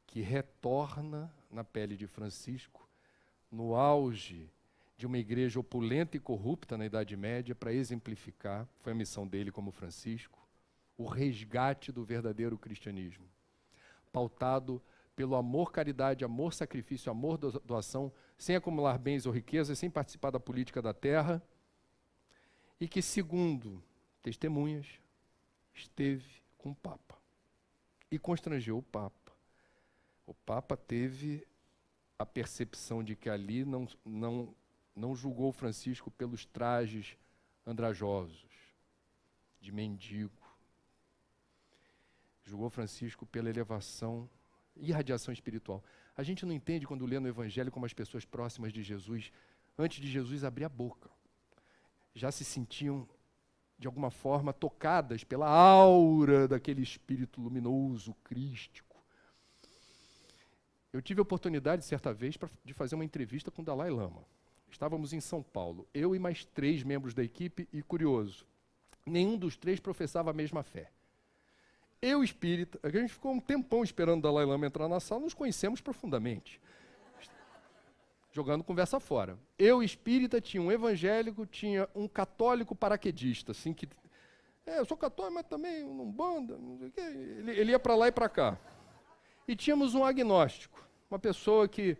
que retorna na pele de Francisco, no auge de uma igreja opulenta e corrupta na Idade Média, para exemplificar, foi a missão dele como Francisco, o resgate do verdadeiro cristianismo, pautado pelo amor, caridade, amor, sacrifício, amor, doação, sem acumular bens ou riquezas, sem participar da política da terra, e que, segundo testemunhas, esteve com o Papa e constrangeu o Papa. O Papa teve a percepção de que ali não julgou Francisco pelos trajes andrajosos, de mendigo. Julgou Francisco pela elevação e irradiação espiritual. A gente não entende quando lê no Evangelho como as pessoas próximas de Jesus, antes de Jesus abrir a boca, já se sentiam, de alguma forma, tocadas pela aura daquele espírito luminoso, crístico. Eu tive a oportunidade, certa vez, de fazer uma entrevista com o Dalai Lama. Estávamos em São Paulo, eu e mais 3 membros da equipe, e curioso, nenhum dos 3 professava a mesma fé. Eu, espírita, a gente ficou um tempão esperando o Dalai Lama entrar na sala, nos conhecemos profundamente. Jogando conversa fora. Eu, espírita, tinha um evangélico, tinha um católico paraquedista, assim, que... eu sou católico, mas também não banda, não sei o quê. Ele ia para lá e para cá. E tínhamos um agnóstico, uma pessoa que...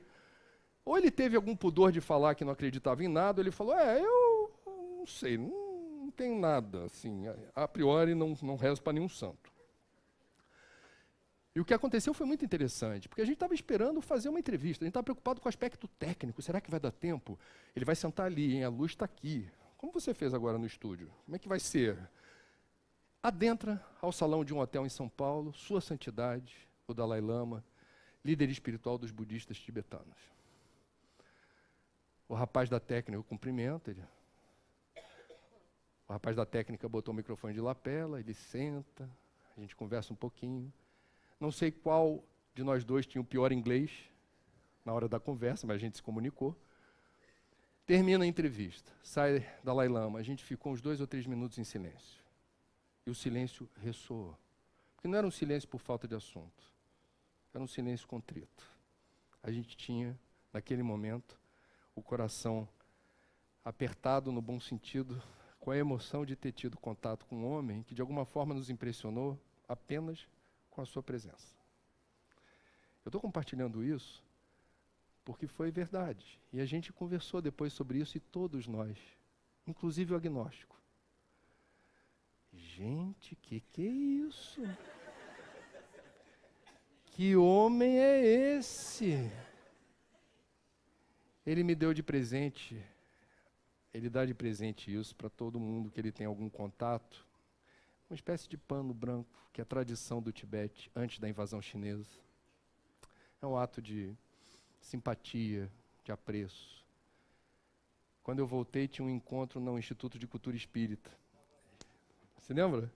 Ou ele teve algum pudor de falar que não acreditava em nada, ou ele falou, eu não sei, não tenho nada, assim, a priori não rezo para nenhum santo. E o que aconteceu foi muito interessante, porque a gente estava esperando fazer uma entrevista, a gente estava preocupado com o aspecto técnico, será que vai dar tempo? Ele vai sentar ali, hein? A luz está aqui. Como você fez agora no estúdio? Como é que vai ser? Adentra ao salão de um hotel em São Paulo, Sua Santidade, o Dalai Lama, líder espiritual dos budistas tibetanos. O rapaz da técnica cumprimenta ele. O rapaz da técnica botou o microfone de lapela, ele senta, a gente conversa um pouquinho. Não sei qual de nós dois tinha o pior inglês na hora da conversa, mas a gente se comunicou. Termina a entrevista, sai Dalai Lama, a gente ficou uns 2 ou 3 minutos em silêncio. E o silêncio ressoou. Porque não era um silêncio por falta de assunto, era um silêncio contrito. A gente tinha, naquele momento, o coração apertado no bom sentido, com a emoção de ter tido contato com um homem que de alguma forma nos impressionou apenas com a sua presença. Eu estou compartilhando isso porque foi verdade. E a gente conversou depois sobre isso, e todos nós, inclusive o agnóstico. Gente, que é isso? Que homem é esse? Ele me deu de presente, ele dá de presente isso para todo mundo que ele tem algum contato, uma espécie de pano branco, que é a tradição do Tibete antes da invasão chinesa. É um ato de simpatia, de apreço. Quando eu voltei, tinha um encontro no Instituto de Cultura Espírita. Você lembra?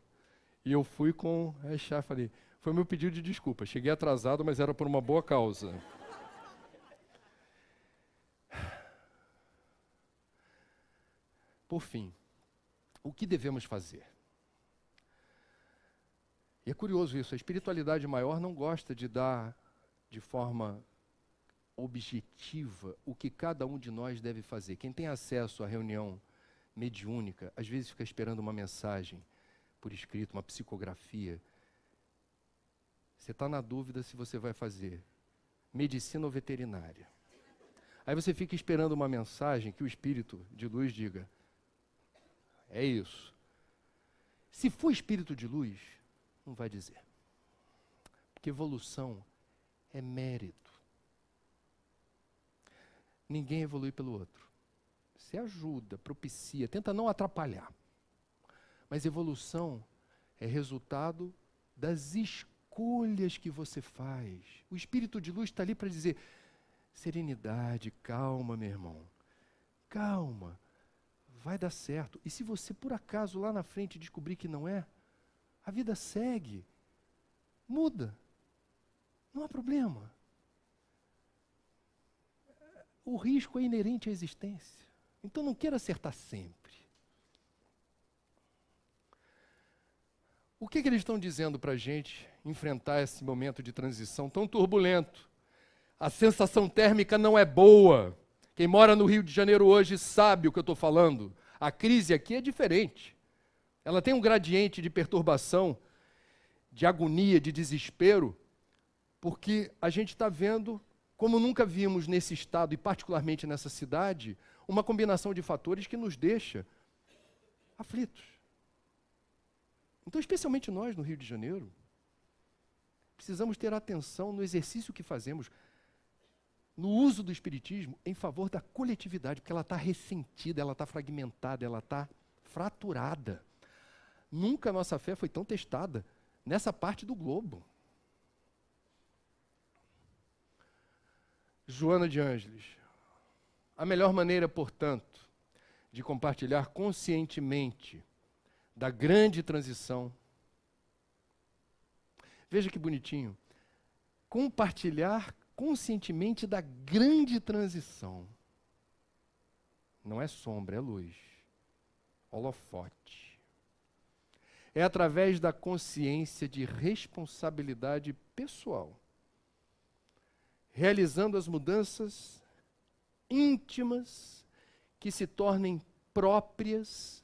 E eu fui com a chá, falei, foi meu pedido de desculpa, cheguei atrasado, mas era por uma boa causa. Por fim, o que devemos fazer? E é curioso isso, a espiritualidade maior não gosta de dar de forma objetiva o que cada um de nós deve fazer. Quem tem acesso à reunião mediúnica, às vezes fica esperando uma mensagem por escrito, uma psicografia. Você está na dúvida se você vai fazer medicina ou veterinária. Aí você fica esperando uma mensagem que o espírito de luz diga, é isso. Se for espírito de luz, não vai dizer. Porque evolução é mérito. Ninguém evolui pelo outro. Você ajuda, propicia, tenta não atrapalhar. Mas evolução é resultado das escolhas que você faz. O espírito de luz está ali para dizer, serenidade, calma, meu irmão. Calma. Vai dar certo. E se você, por acaso, lá na frente descobrir que não é, a vida segue. Muda. Não há problema. O risco é inerente à existência. Então não queira acertar sempre. O que eles estão dizendo para a gente enfrentar esse momento de transição tão turbulento? A sensação térmica não é boa. Quem mora no Rio de Janeiro hoje sabe o que eu estou falando. A crise aqui é diferente. Ela tem um gradiente de perturbação, de agonia, de desespero, porque a gente está vendo, como nunca vimos nesse estado, e particularmente nessa cidade, uma combinação de fatores que nos deixa aflitos. Então, especialmente nós no Rio de Janeiro, precisamos ter atenção no exercício que fazemos, no uso do espiritismo em favor da coletividade, porque ela está ressentida, ela está fragmentada, ela está fraturada. Nunca a nossa fé foi tão testada nessa parte do globo. Joana de Ângeles. A melhor maneira, portanto, de compartilhar conscientemente da grande transição. Veja que bonitinho. Compartilhar conscientemente da grande transição. não é sombra, é luz. Holofote. É através da consciência de responsabilidade pessoal, realizando as mudanças íntimas que se tornem próprias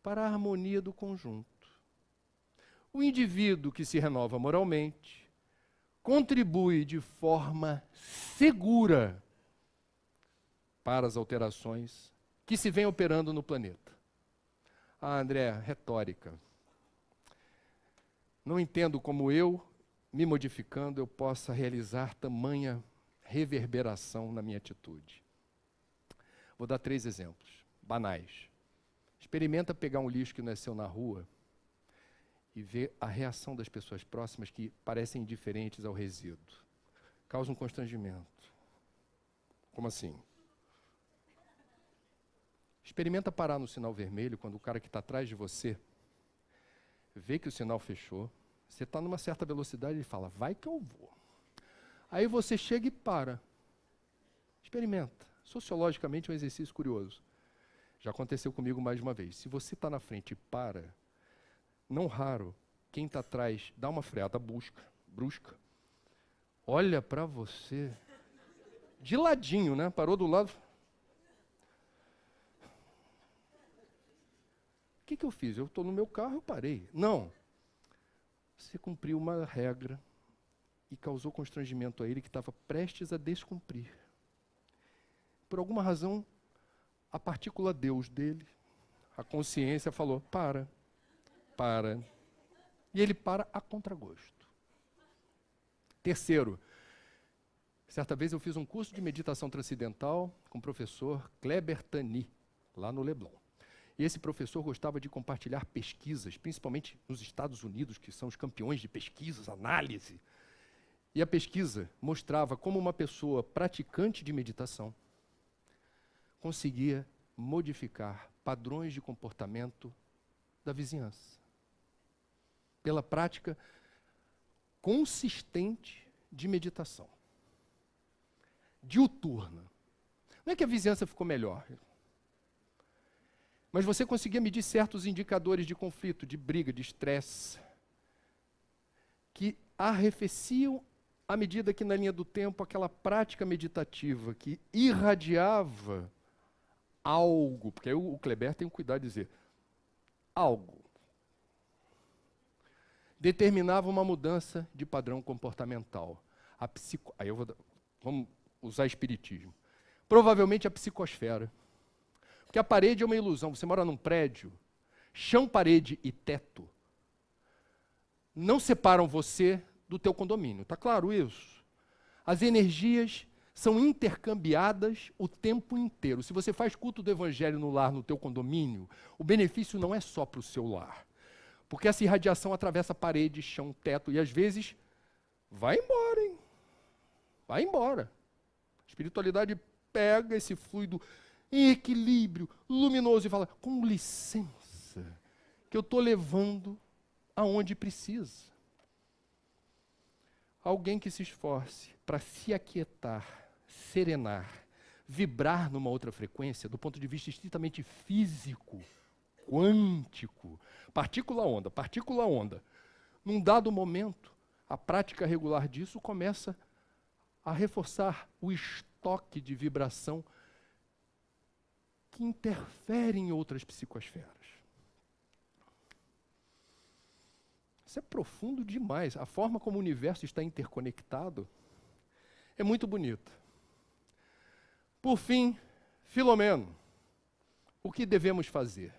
para a harmonia do conjunto. O indivíduo que se renova moralmente contribui de forma segura para as alterações que se vêm operando no planeta. Ah, André, retórica. Não entendo como eu, me modificando, eu possa realizar tamanha reverberação na minha atitude. Vou dar 3 exemplos, banais. Experimenta pegar um lixo que nasceu na rua e ver a reação das pessoas próximas que parecem indiferentes ao resíduo. Causa um constrangimento. Como assim? Experimenta parar no sinal vermelho quando o cara que está atrás de você vê que o sinal fechou, você está numa certa velocidade e fala, vai que eu vou. Aí você chega e para. Experimenta. Sociologicamente é um exercício curioso. Já aconteceu comigo mais de uma vez. Se você está na frente e para, não raro, quem está atrás dá uma freada brusca, olha para você, de ladinho, né? Parou do lado. O que eu fiz? Eu estou no meu carro, eu parei. Não. Você cumpriu uma regra e causou constrangimento a ele que estava prestes a descumprir. Por alguma razão, a partícula Deus dele, a consciência falou, para. E ele para a contragosto. Terceiro, certa vez eu fiz um curso de meditação transcendental com o professor Kleber Tani, lá no Leblon. E esse professor gostava de compartilhar pesquisas, principalmente nos Estados Unidos, que são os campeões de pesquisas, análise. E a pesquisa mostrava como uma pessoa praticante de meditação conseguia modificar padrões de comportamento da vizinhança. Pela prática consistente de meditação. Diuturna. Não é que a vizinhança ficou melhor, mas você conseguia medir certos indicadores de conflito, de briga, de estresse, que arrefeciam à medida que, na linha do tempo, aquela prática meditativa que irradiava algo, porque aí o Kleber tem o cuidado de dizer, algo, determinava uma mudança de padrão comportamental. Aí vamos usar espiritismo. Provavelmente a psicosfera. Porque a parede é uma ilusão. Você mora num prédio, chão, parede e teto não separam você do teu condomínio. Está claro isso? As energias são intercambiadas o tempo inteiro. Se você faz culto do evangelho no lar, no teu condomínio, o benefício não é só para o seu lar. Porque essa irradiação atravessa parede, chão, teto e às vezes vai embora, hein? Vai embora. A espiritualidade pega esse fluido em equilíbrio, luminoso e fala, com licença, que eu estou levando aonde precisa. Alguém que se esforce para se aquietar, serenar, vibrar numa outra frequência, do ponto de vista estritamente físico, quântico, partícula onda. Num dado momento, a prática regular disso começa a reforçar o estoque de vibração que interfere em outras psicosferas. Isso é profundo demais. A forma como o universo está interconectado é muito bonita. Por fim, Filomeno, o que devemos fazer?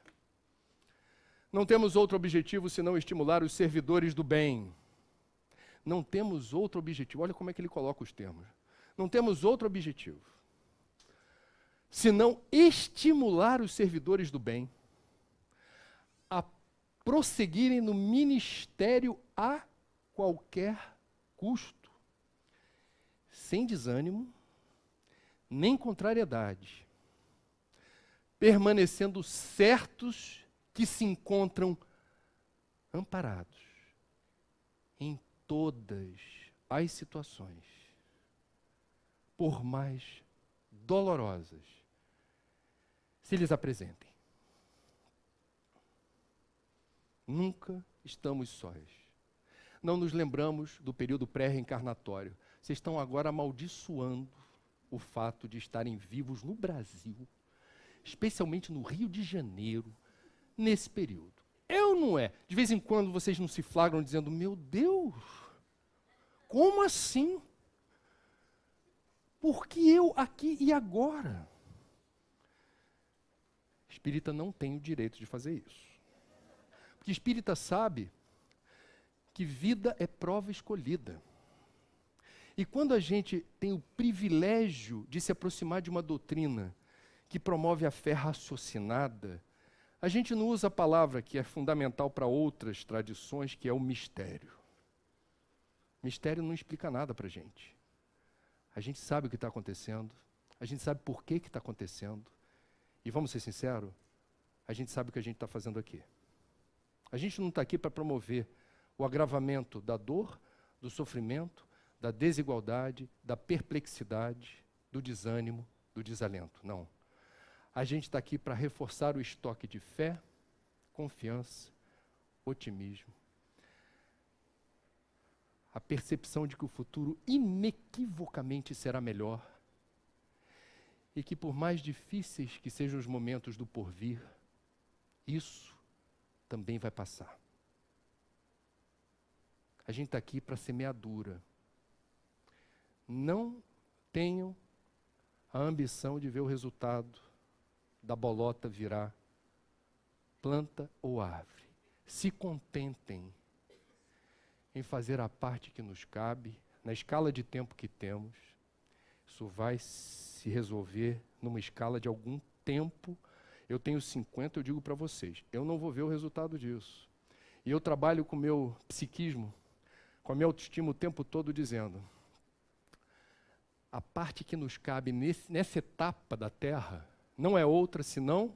Não temos outro objetivo senão estimular os servidores do bem. Não temos outro objetivo. Olha como é que ele coloca os termos. Não temos outro objetivo senão estimular os servidores do bem a prosseguirem no ministério a qualquer custo, sem desânimo, nem contrariedade, permanecendo certos que se encontram amparados em todas as situações, por mais dolorosas se lhes apresentem. Nunca estamos sós. Não nos lembramos do período pré-reencarnatório. Vocês estão agora amaldiçoando o fato de estarem vivos no Brasil, especialmente no Rio de Janeiro, nesse período. É ou não é? De vez em quando vocês não se flagram dizendo, meu Deus, como assim? Por que eu aqui e agora? Espírita não tem o direito de fazer isso. Porque espírita sabe que vida é prova escolhida. E quando a gente tem o privilégio de se aproximar de uma doutrina que promove a fé raciocinada, a gente não usa a palavra que é fundamental para outras tradições, que é o mistério. Mistério não explica nada para a gente. A gente sabe o que está acontecendo, a gente sabe por que está acontecendo, e vamos ser sinceros, a gente sabe o que a gente está fazendo aqui. A gente não está aqui para promover o agravamento da dor, do sofrimento, da desigualdade, da perplexidade, do desânimo, do desalento. Não. A gente está aqui para reforçar o estoque de fé, confiança, otimismo, a percepção de que o futuro inequivocamente será melhor e que, por mais difíceis que sejam os momentos do porvir, isso também vai passar. A gente está aqui para semeadura. Não tenham a ambição de ver o resultado da bolota virar planta ou árvore. Se contentem em fazer a parte que nos cabe, na escala de tempo que temos. Isso vai se resolver numa escala de algum tempo. Eu tenho 50, eu digo para vocês, eu não vou ver o resultado disso. E eu trabalho com o meu psiquismo, com a minha autoestima o tempo todo dizendo, a parte que nos cabe nessa etapa da Terra não é outra senão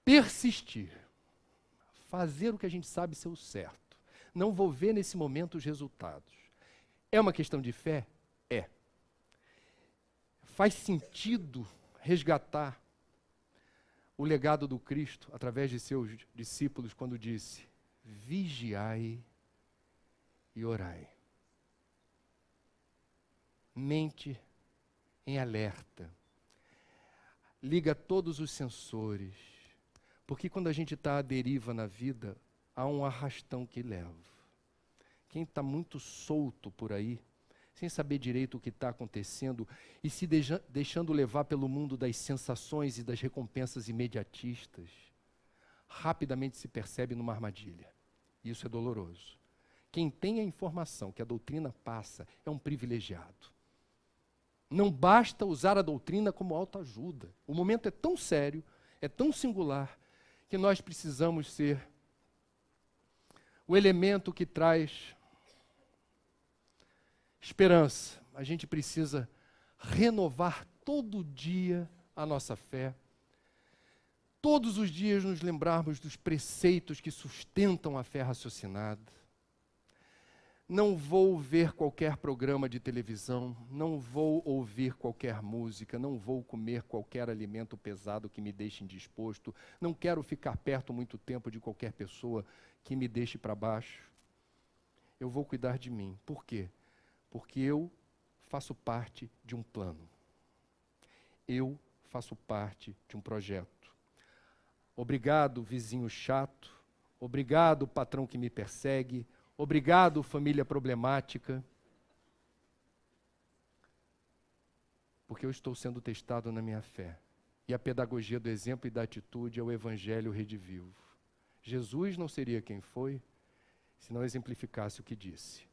persistir, fazer o que a gente sabe ser o certo. Não vou ver nesse momento os resultados. É uma questão de fé? É. Faz sentido resgatar o legado do Cristo através de seus discípulos quando disse, vigiai e orai. Mente em alerta. Liga todos os sensores. Porque quando a gente está à deriva na vida, há um arrastão que leva. Quem está muito solto por aí, sem saber direito o que está acontecendo e se deixando levar pelo mundo das sensações e das recompensas imediatistas, rapidamente se percebe numa armadilha. Isso é doloroso. Quem tem a informação que a doutrina passa é um privilegiado. Não basta usar a doutrina como autoajuda. O momento é tão sério, é tão singular, que nós precisamos ser o elemento que traz esperança. A gente precisa renovar todo dia a nossa fé. Todos os dias nos lembrarmos dos preceitos que sustentam a fé raciocinada. Não vou ver qualquer programa de televisão, não vou ouvir qualquer música, não vou comer qualquer alimento pesado que me deixe indisposto, não quero ficar perto muito tempo de qualquer pessoa que me deixe para baixo. Eu vou cuidar de mim. Por quê? Porque eu faço parte de um plano. Eu faço parte de um projeto. Obrigado, vizinho chato. Obrigado, patrão que me persegue. Obrigado, família problemática. Porque eu estou sendo testado na minha fé. E a pedagogia do exemplo e da atitude é o Evangelho redivivo. Jesus não seria quem foi se não exemplificasse o que disse.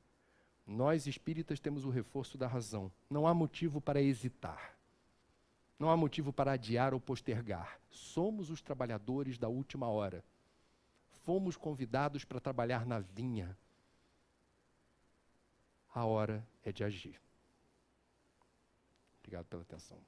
Nós, espíritas, temos o reforço da razão. Não há motivo para hesitar. Não há motivo para adiar ou postergar. Somos os trabalhadores da última hora. Fomos convidados para trabalhar na vinha. A hora é de agir. Obrigado pela atenção.